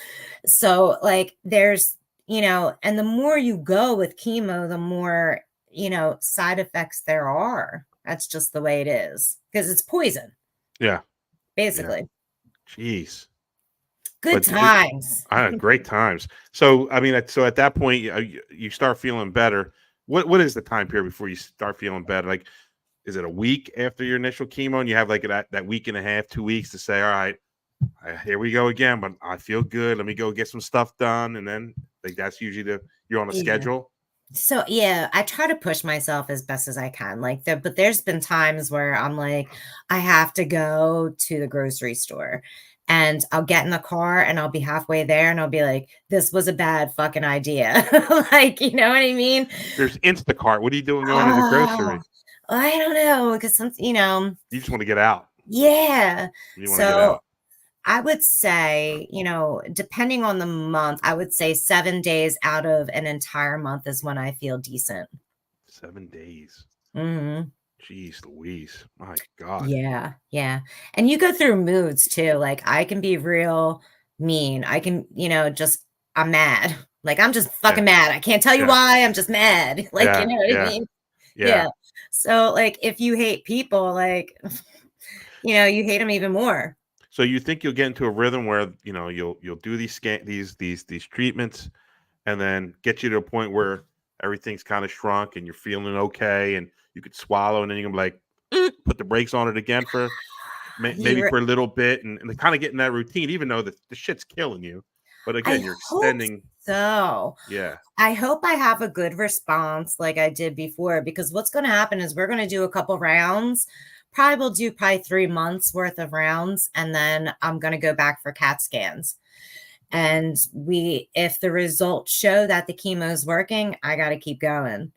So, like, and the more you go with chemo, the more, side effects there are. That's just the way it is because it's poison, Yeah. Yeah. basically. Jeez. Good But times. I had great times. So I mean, so at that point, you start feeling better. What is the time period before you start feeling better? Like, is it a week after your initial chemo, and you have like that week and a half, 2 weeks to say, all right, here we go again, but I feel good. Let me go get some stuff done, and then like that's usually you're on a Yeah. schedule. So yeah, I try to push myself as best as I can. But there's been times where I'm like, I have to go to the grocery store and I'll get in the car and I'll be halfway there and I'll be like, this was a bad fucking idea. Like, you know what I mean? There's Instacart. What are you doing going to the Oh, grocery? I don't know. Because You just want to get out. yeah. You want to get So out. I would say, depending on the month, I would say 7 days out of an entire month is when I feel decent. 7 days. Hmm. Jeez Louise. My God. Yeah, yeah. And you go through moods too. Like I can be real mean. I can, I'm mad. Like I'm just Yeah. fucking mad. I can't tell you Yeah. why. I'm just mad. Like, you Yeah. know what I Yeah. mean? Yeah. Yeah. So like if you hate people, like, you hate them even more. So you think you'll get into a rhythm where you'll do these treatments, and then get you to a point where everything's kind of shrunk and you're feeling okay, and you could swallow, and then you're gonna be like, put the brakes on it again for maybe You for a little bit, and kind of get in that routine, even though the shit's killing you. But I again, you're hope extending. so. Yeah. I hope I have a good response like I did before, because what's going to happen is we're going to do a couple rounds. We'll do 3 months worth of rounds, and then I'm going to go back for CAT scans. And if the results show that the chemo is working, I got to keep going.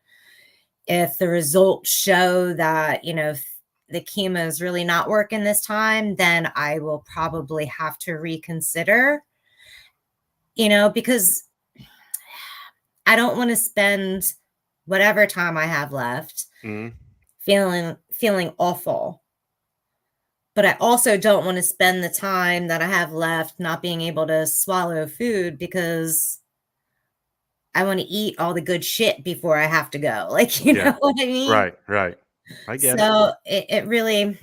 If the results show that, the chemo is really not working this time, then I will probably have to reconsider, because I don't want to spend whatever time I have left feeling awful. But I also don't want to spend the time that I have left not being able to swallow food, because I want to eat all the good shit before I have to go. Like, you know what I mean? Right. I get it. So it really,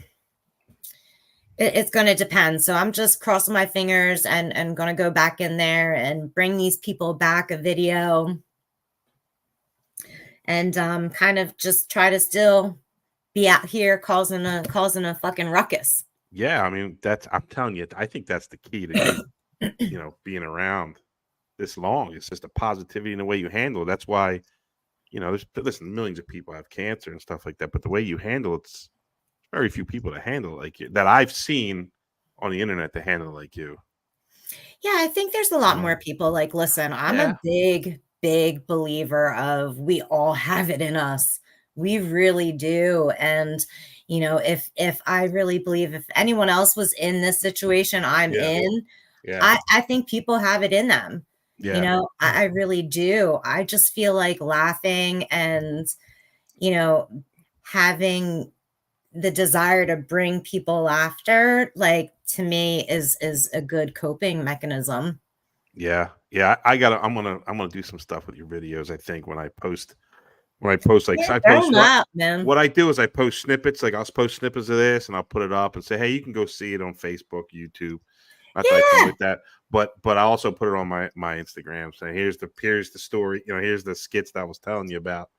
it's going to depend. So I'm just crossing my fingers and going to go back in there and bring these people back a video, and kind of just try to still be out here causing a fucking ruckus. Yeah, I mean, I'm telling you, I think that's the key to you, being around this long. It's just the positivity and the way you handle it. That's why, listen, millions of people have cancer and stuff like that, but the way you handle it's very few people to handle it like you, that I've seen on the internet to handle it like you. Yeah, I think there's a lot more people. Like, listen, I'm a big believer of we all have it in us. We really do. And, if I really believe if anyone else was in this situation I'm in, I think people have it in them. I really do. I just feel like laughing and, having the desire to bring people laughter, like, to me is a good coping mechanism. Yeah. I'm gonna do some stuff with your videos. I think when I post like, Yeah, I throw post 'em up, man. what I do is I post snippets. Like, I'll post snippets of this and I'll put it up and say, hey, you can go see it on Facebook, YouTube. Not that I promote that, but I also put it on my Instagram saying, here's the story, here's the skits that I was telling you about.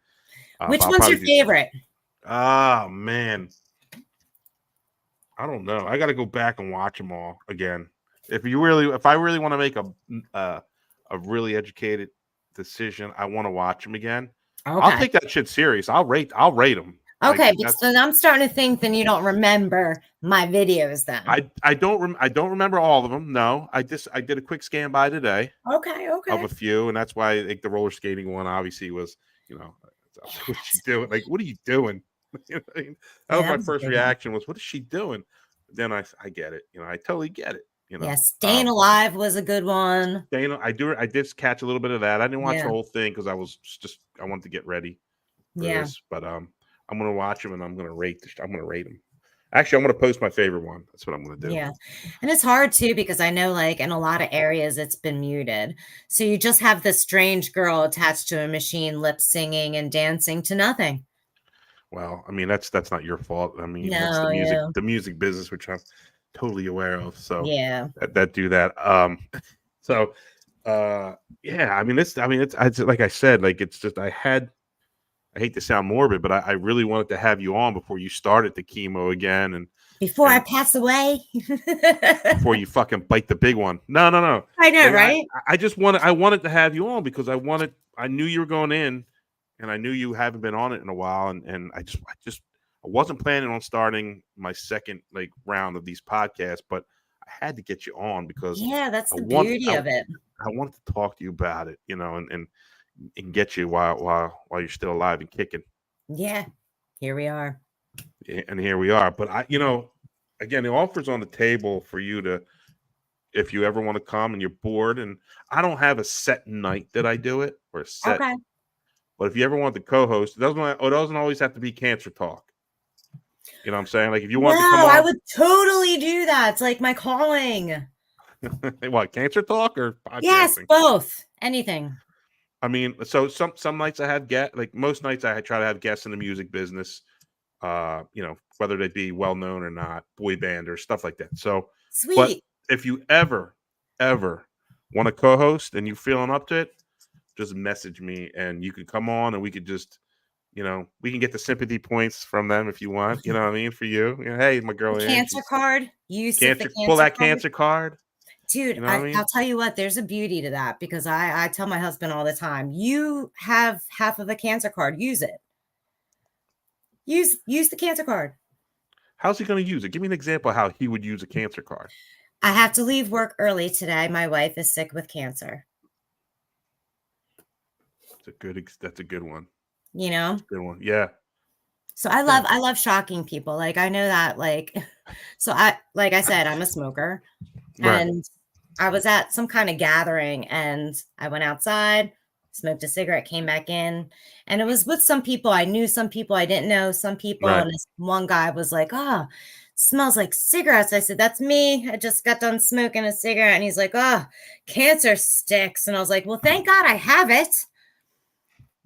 Which I'll one's your probably do some. favorite? Oh man, I don't know. I got to go back and watch them all again. If I really want to make a really educated decision, I want to watch them again. I'll Okay. take that shit serious. I'll rate them. Okay, Like, because then I'm starting to think then you don't remember my videos then. I don't remember all of them. No, I did a quick scan by today Okay. of a few, and that's why, like, the roller skating one obviously was, what's she doing? Like, what are you doing? That was Yeah, my that was a first good one. reaction was, what is she doing? Then I get it. I totally get it. Yeah, Staying Alive was a good one. I did catch a little bit of that. I didn't watch the Yeah. whole thing because I wanted to get ready for Yeah. this, but I'm gonna watch them and I'm gonna rate them. Actually, I'm gonna post my favorite one. That's what I'm gonna do. Yeah. And it's hard too, because I know, like, in a lot of areas it's been muted. So you just have this strange girl attached to a machine lip singing and dancing to nothing. Well, I mean, that's not your fault. I mean, that's No, yeah. the music business, which I'm totally aware of. So Yeah. that do that. So yeah, I mean, it's like I said, like, it's just I hate to sound morbid, but I really wanted to have you on before you started the chemo again, and Before I pass away. before you fucking bite the big one. No. I know, Like, right? I wanted to have you on because I knew you were going in, and I knew you haven't been on it in a while, and I wasn't planning on starting my second, like, round of these podcasts, but I had to get you on because Yeah, that's I the want beauty of it. I wanted to talk to you about it, and get you while you're still alive and kicking. Yeah. Here we are. And here we are. But again, the offer's on the table for you to, if you ever want to come and you're bored, and I don't have a set night that I do it, or a set. Okay. But if you ever want to co-host, it doesn't always have to be cancer talk. You know what I'm saying? Like, if you want to come on, I would totally do that. It's like my calling. what, cancer talk or podcasting? Yes, both. Anything. I mean, so some nights I have like most nights I try to have guests in the music business, whether they be well known or not, boy band or stuff like that. So, Sweet. but if you ever want to co-host and you feeling up to it, just message me and you can come on and we could just, we can get the sympathy points from them if you want. You know what I mean? For you, hey, my girl, Cancer card. pull that cancer card. Dude, You know what I mean? I'll tell you what, there's a beauty to that because I tell my husband all the time, you have half of a cancer card, use it. Use the cancer card. How's he going to use it? Give me an example of how he would use a cancer card. I have to leave work early today. My wife is sick with cancer. That's a good one. You know? That's a good one. Yeah. So I love shocking people. Like I know that so like I said, I'm a smoker. Right. And I was at some kind of gathering and I went outside, smoked a cigarette, came back in, and it was with some people. I knew some people, I didn't know some people. Right. And this one guy was like, "Oh, smells like cigarettes." I said, "That's me. I just got done smoking a cigarette." And he's like, "Oh, cancer sticks." And I was like, "Well, thank God I have it."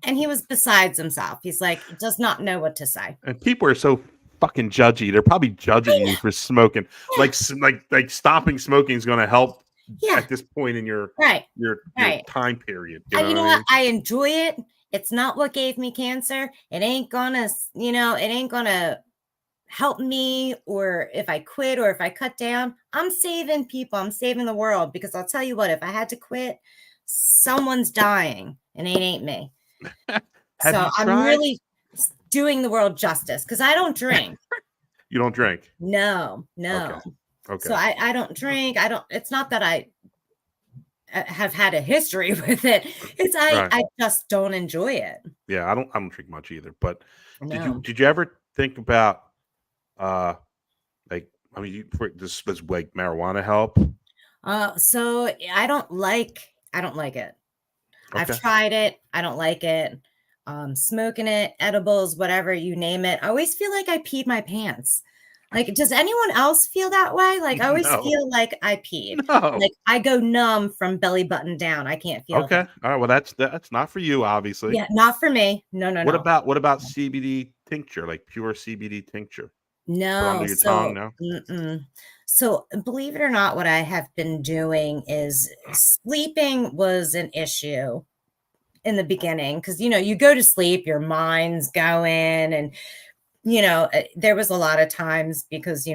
And he was besides himself. He's like, does not know what to say. And people are so fucking judgy. They're probably judging you for smoking. Yeah. Like stopping smoking is going to help Yeah. at this point in your Right. time period. You know what? I enjoy it. It's not what gave me cancer. It ain't gonna, it ain't gonna help me, or if I quit or if I cut down. I'm saving people. I'm saving the world, because I'll tell you what, if I had to quit, someone's dying and it ain't me. So I'm really doing the world justice because I don't drink. You don't drink? No. Okay. So I don't drink. It's not that I have had a history with it. It's I just don't enjoy it. Yeah, I don't drink much either. But No. did you ever think about does like marijuana help? So I don't like it. Okay. I've tried it. I don't like it. Smoking it, edibles, whatever, you name it. I always feel like I peed my pants. Like, does anyone else feel that way? Like, I always feel like I peed. No. Like, I go numb from belly button down. I can't feel. Okay. All right. Well, that's not for you, obviously. Yeah, not for me. No. What about CBD tincture, like pure CBD tincture? No. Put under your tongue, no? So, believe it or not, what I have been doing is sleeping was an issue in the beginning, because you go to sleep, your mind's going, and there was a lot of times because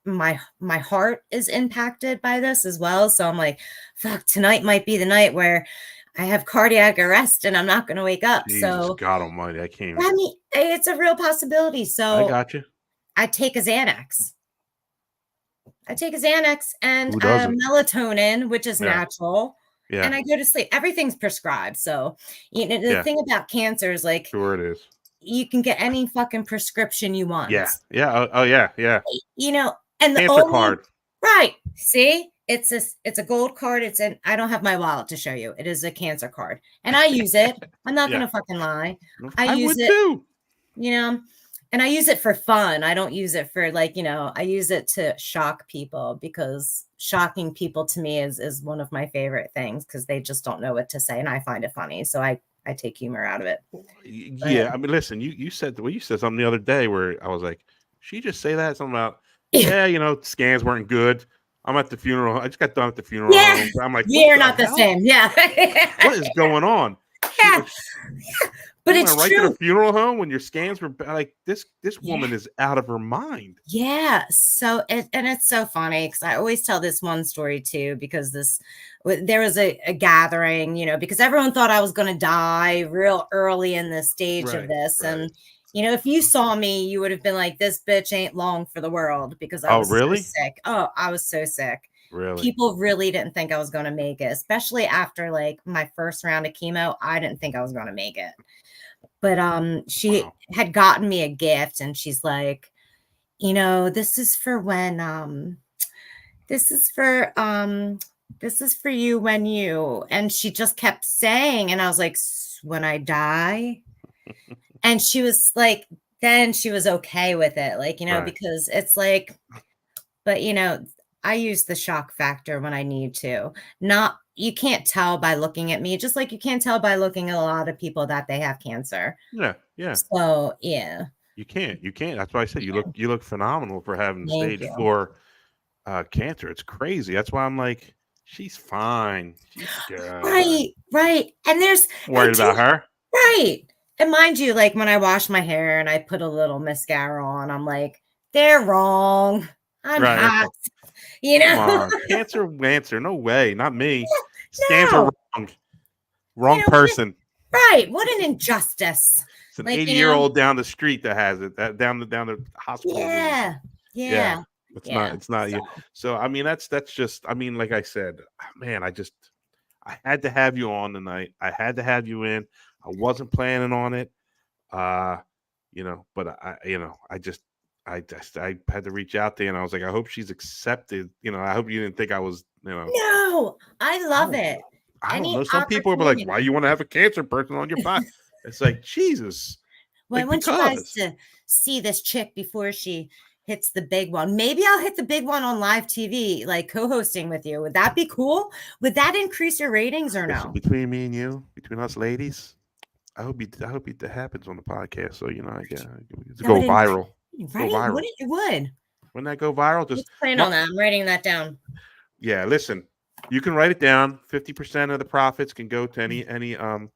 my heart is impacted by this as well. So I'm like, fuck, tonight might be the night where I have cardiac arrest and I'm not going to wake up. Jesus, so God Almighty, I can't. I mean, it's a real possibility. So I got you. I take a Xanax. And melatonin, which is natural. Yeah. And I go to sleep. Everything's prescribed. So, the thing about cancer is, like, sure it is. You can get any fucking prescription you want. Yeah. Oh yeah. And the cancer card. Right. See, it's a gold card. I don't have my wallet to show you. It is a cancer card, and I use it. I'm not gonna fucking lie. I use it too. And I use it for fun. I don't use it for I use it to shock people, because shocking people to me is one of my favorite things, because they just don't know what to say, and I find it funny. So I take humor out of it. Yeah, I mean, listen, you said something the other day where I was like, she just say that something about scans weren't good. I'm at the funeral. I just got done at the funeral. Yeah, I'm like, we're not the same. Yeah, what is going on? Yeah. But it's right true. to the funeral home when your scans were like this. This woman is out of her mind. Yeah. So and it's so funny, because I always tell this one story too, because there was a gathering, because everyone thought I was going to die real early in the stage of this, and if you saw me, you would have been like, this bitch ain't long for the world, because I was so sick. Oh, I was so sick. Really? People really didn't think I was going to make it, especially after like my first round of chemo. I didn't think I was going to make it. But she had gotten me a gift, and she's like, this is for when this is for you when you, and she just kept saying, and I was like, when I die. And she was like, then she was okay with it, because it's like, but I use the shock factor when I need to. You can't tell by looking at me, just like you can't tell by looking at a lot of people that they have cancer. Yeah. So yeah. You can't. That's why I said you look phenomenal for having stage 4 cancer. It's crazy. That's why I'm like, she's fine. She's good. Right. And there's worried about her. Right. And mind you, like when I wash my hair and I put a little mascara on, I'm like, they're wrong. I'm hacked. You Come know? on, cancer, Wancer, no way, not me. Scans are No. wrong. You Wrong know, person. right. What an injustice. It's an Like, 80-year-old down the street that has it. That down the hospital room. yeah. Yeah, Yeah. it's not. Yeah. It's not So you. So I mean, that's just. I mean, like I said, man, I had to have you on tonight. I had to have you in. I wasn't planning on it. Uh, but I had to reach out there, and I was like, I hope she's accepted. I hope you didn't think I was. no, I I love don't. it. I don't Any know. Some people are like, why opportunity. you want to have a cancer person on your podcast? It's like Jesus. Well, I Like want you guys because. to see this chick before she hits the big one. Maybe I'll hit the big one on live TV, like co-hosting with you. Would that be cool? Would that increase your ratings or Listen, no? between me and you, between us ladies, I hope it happens on the podcast. So I get to That go would increase, viral. Go right? Would viral. it? It would. Wouldn't that go viral? Just Let's plan my, on that. I'm writing that down. yeah. Listen, you can write it down. 50% of the profits can go to any. Well,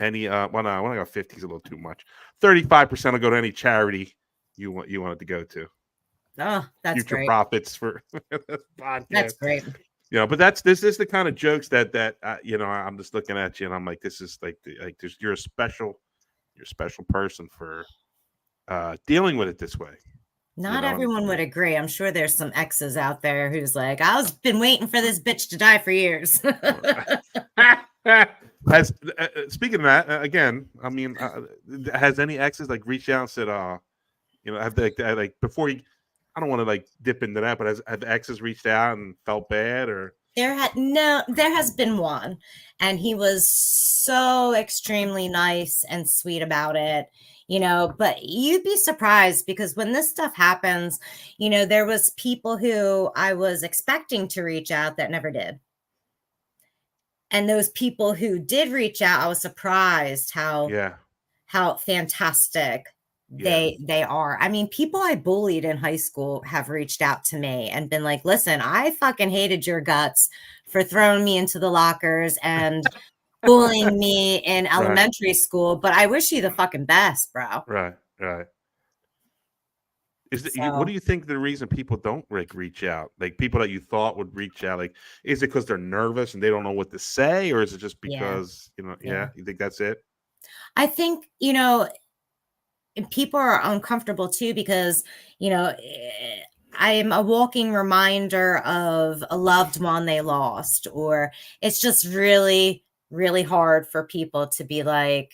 no, when I got 50 is a little too much. 35% will go to any charity you want it to go to. Oh, that's Future great. profits for this podcast. That's great. But this is the kind of jokes that I'm just looking at you and I'm like, this is like you're a special person for dealing with it this way. Not And everyone would agree. I'm sure there's some exes out there who's like, I've been waiting for this bitch to die for years. has speaking of that again, I mean, has any exes like reached out and said, have they like before you? I don't want to like dip into that, but have exes reached out and felt bad or? There has been one, and he was so extremely nice and sweet about it, but you'd be surprised because when this stuff happens, there was people who I was expecting to reach out that never did. And those people who did reach out, I was surprised Yeah. how fantastic they are. I mean, people I bullied in high school have reached out to me and been like, listen, I fucking hated your guts for throwing me into the lockers and bullying me in Right. elementary school, but I wish you the fucking best, bro. Right. What So do you think the reason people don't like reach out? Like people that you thought would reach out, like is it because they're nervous and they don't know what to say, or is it just yeah. because you think that's it? I think, people are uncomfortable too because, I am a walking reminder of a loved one they lost, or it's just really, really hard for people to be like,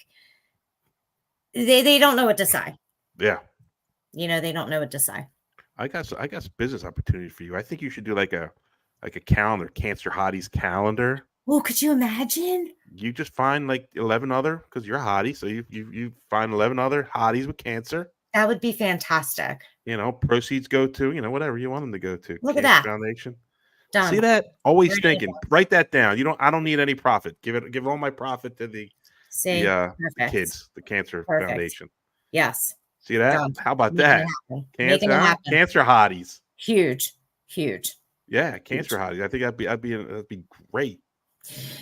they don't know what to say. Yeah. They don't know what to say. I got business opportunity for you. I think you should do like a calendar, Cancer Hotties calendar. Well, could you imagine? You just find like 11 other, because you're a hottie, so you find 11 other hotties with cancer. That would be fantastic. Proceeds go to whatever you want them to go to. Look at Cancer that. Foundation. Done. See that? Always Ready thinking. Write that down. I don't need any profit. Give all my profit to the kids, the Cancer Foundation. Yes. See that? Done. How about Making that? Making it happen. Cancer hotties. Huge. Yeah, cancer hotties. I think that'd be great.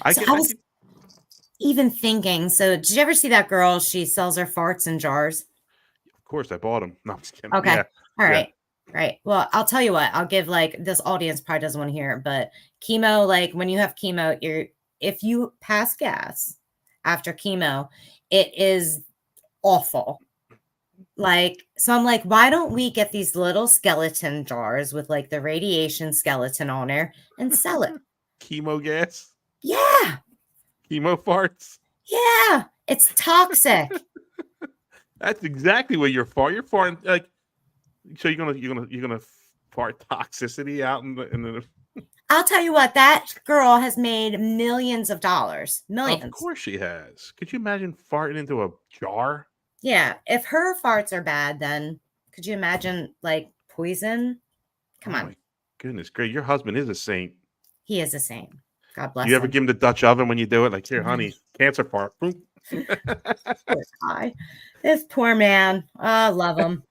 I was even thinking. So, did you ever see that girl? She sells her farts in jars. Of course, I bought them. No, I'm just kidding. Okay. Yeah. All right. Yeah. Right. Well, I'll tell you what. I'll give this audience probably doesn't want to hear it, but chemo. Like when you have chemo, if you pass gas after chemo, it is awful. So I'm like, why don't we get these little skeleton jars with like the radiation skeleton on there and sell it? Chemo gas? Yeah. Chemo farts? Yeah. It's toxic. That's exactly what you're farting like. So you're gonna fart toxicity out in the. I'll tell you what, that girl has made millions of dollars. Millions. Of course she has. Could you imagine farting into a jar? Yeah, if her farts are bad, then could you imagine like poison? Come on. My goodness, great. Your husband is a saint. He is a saint. God bless him. Do you ever give him the Dutch oven when you do it? Like, here, honey, cancer fart. Poor guy. This poor man. Oh, I love him.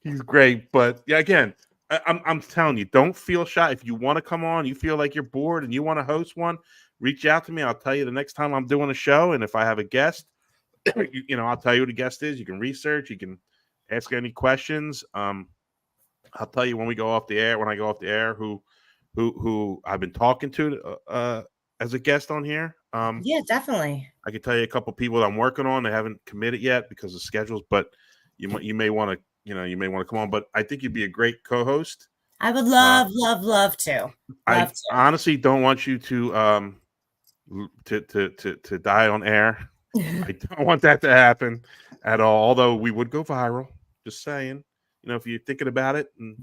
He's great. But yeah, again, I'm telling you, don't feel shy. If you want to come on, you feel like you're bored and you want to host one, reach out to me. I'll tell you the next time I'm doing a show. And if I have a guest, I'll tell you who the guest is. You can research. You can ask any questions. I'll tell you when we go off the air. When I go off the air, who I've been talking to as a guest on here. Yeah, definitely. I can tell you a couple people that I'm working on. They haven't committed yet because of schedules, but you may want to you may want to come on. But I think you'd be a great co-host. I would Uh, love to. I Love honestly don't want you to die on air. to. I don't want that to happen at all. Although we would go viral. Just saying. If you're thinking about it, and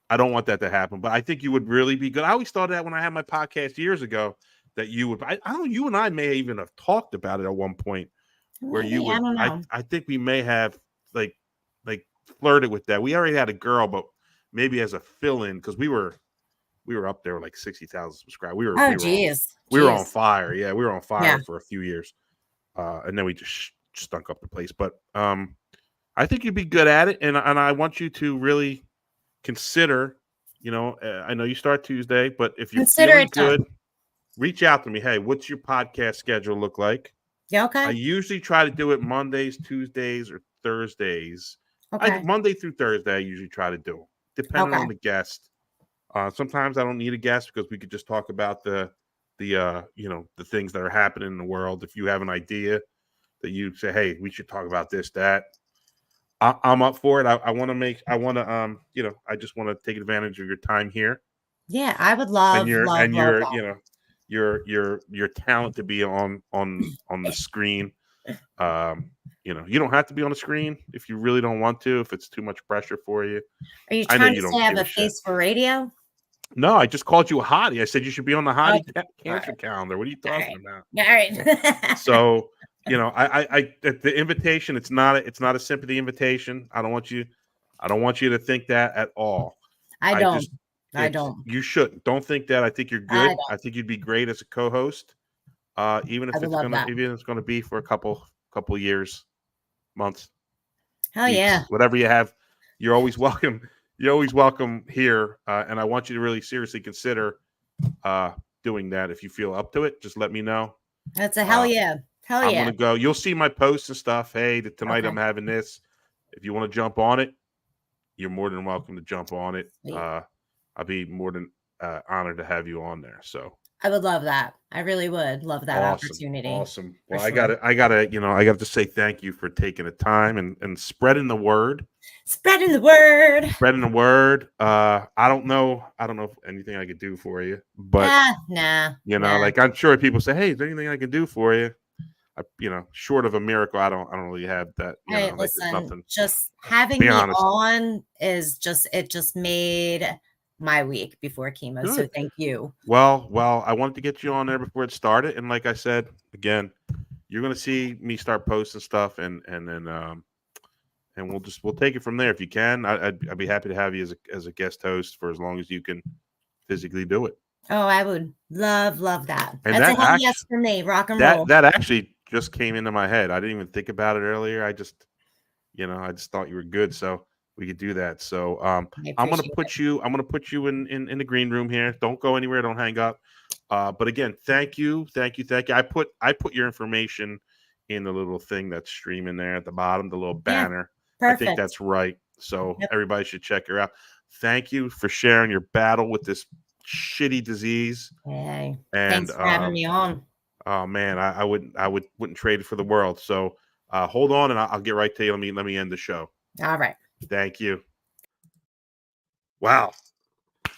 I don't want that to happen. But I think you would really be good. I always thought that when I had my podcast years ago that you would. I don't know. You and I may even have talked about it at one point where you Maybe, I would. don't I know. I think we may have like like flirted with that. We already had a girl, but maybe as a fill-in because we were up there with like 60,000 subscribers. We were Oh, we were on geez. we were on Geez. fire. Yeah, we were on Yeah. fire for a few years, and then we just stunk up the place. But I think you'd be good at it, and I want you to really consider. I know you start Tuesday, but if you're Consider feeling it done. good, reach out to me. Hey, what's your podcast schedule look like? Yeah, I okay. usually try to do it Mondays, Tuesdays, or Thursdays. Okay. Monday through Thursday, I usually try to do, depending Okay. on the guest. Sometimes I don't need a guest because we could just talk about the things that are happening in the world. If you have an idea that you say, hey, we should talk about this, that, I'm up for it. I just want to take advantage of your time here Yeah, I would and love, your love, and love your that. your talent to be on the screen. You don't have to be on the screen if you really don't want to. If it's too much pressure for you, Are you I know trying to you say don't I have give a a shit. face for radio? No, I just called you a hottie. I said you should be on the Oh, hottie all right. cancer calendar. What are you All talking right. about? All right. So, the invitation, it's not a sympathy invitation. I don't want you to think that at all. I I don't. just, I don't. you shouldn't. Don't think that. I think you're I good. don't. I think you'd be great as a co-host. Even I if would love that. it's gonna be for a couple years, months, Hell yeah. weeks, whatever you have, you're always welcome. You're always welcome here. And I want you to really seriously consider uh, doing that. If you feel up to it, just let me know. That's a hell Uh, yeah. Hell I'm yeah. gonna go. You'll see my posts and stuff. Hey, tonight I'm Okay. having this. If you want to jump on it, you're more than welcome to jump on it. Sweet. I'll be more than honored to have you on there. So I would love that. I really would love that awesome, opportunity awesome. for Well, I sure. got to say thank you for taking the time and spreading the word. Spreading the word. Spreading the word. I don't know if anything I could do for you, but Nah, nah. like I'm sure people say, "Hey, is there anything I can do for you?" Short of a miracle, I don't really have that. Hey, Like there's listen, nothing. just having Be me honest. on it just made my week before chemo. So Good. thank you. Well, I wanted to get you on there before it started, and like I said, again, you're gonna see me start posting stuff, and then and we'll take it from there if you can. I'd be happy to have you as a guest host for as long as you can physically do it. Oh, I would love that. And That's a that hell yes actually for me. Rock and that roll. that actually just came into my head. I didn't even think about it earlier. I just thought you were good, so we could do that. So I I'm gonna appreciate it. put you in the green room here. Don't go anywhere. Don't hang up. But again, thank you. I put your information in the little thing that's streaming there at the bottom, the little Yeah, banner. I think perfect. that's right. So Yep. everybody should check her out. Thank you for sharing your battle with this shitty disease. Hey, And thanks for having me on. oh man, I wouldn't trade it for the world. So hold on, and I'll get right to you. Let me end the show. All right. Thank you. Wow,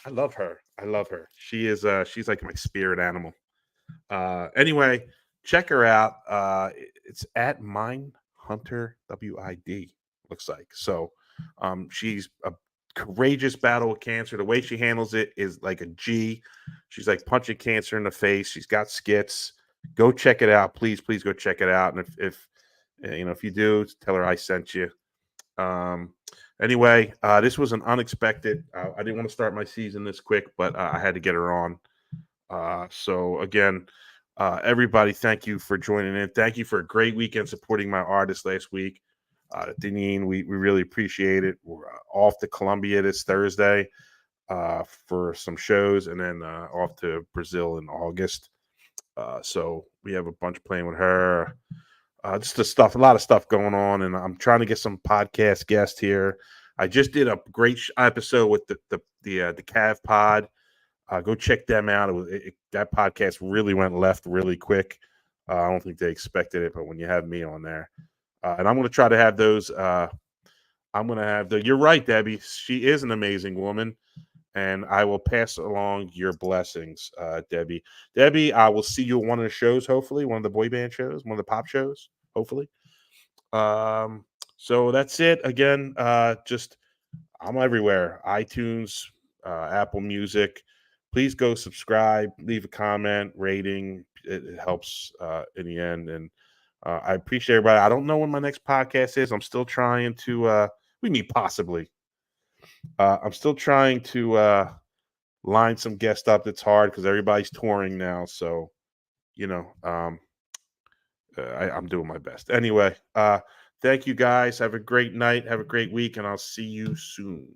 I love her. I love her. She's like my spirit animal. Anyway, check her out. It's at Mindhunter WID. Looks like so. She's a courageous battle with cancer. The way she handles it is like a G. She's like punching cancer in the face. She's got skits. Go check it out, please. Please go check it out. And if you do, tell her I sent you. Um, anyway, this was an unexpected. I didn't want to start my season this quick, but I had to get her on. So again, everybody, thank you for joining in. Thank you for a great weekend supporting my artist last week. Deneen, we really appreciate it. We're off to Colombia this Thursday for some shows, and then off to Brazil in August. So we have a bunch playing with her. Just a lot of stuff going on, and I'm trying to get some podcast guests here. I just did a great episode with the Cav Pod. Go check them out. That podcast really went left really quick. I don't think they expected it, but when you have me on there, and I'm going to try to have those. I'm going to have the. You're right, Debbie. She is an amazing woman, and I will pass along your blessings, Debbie. Debbie, I will see you at one of the shows. Hopefully, one of the boy band shows, one of the pop shows. Hopefully. So that's it. Again, just I'm everywhere. iTunes, Apple Music. Please go subscribe, leave a comment, rating. It helps in the end. And I appreciate everybody. I don't know when my next podcast is. I'm still trying to, we meet possibly. I'm still trying to line some guests up. It's hard because everybody's touring now. So, I'm doing my best. Anyway, thank you guys. Have a great night. Have a great week. And I'll see you soon.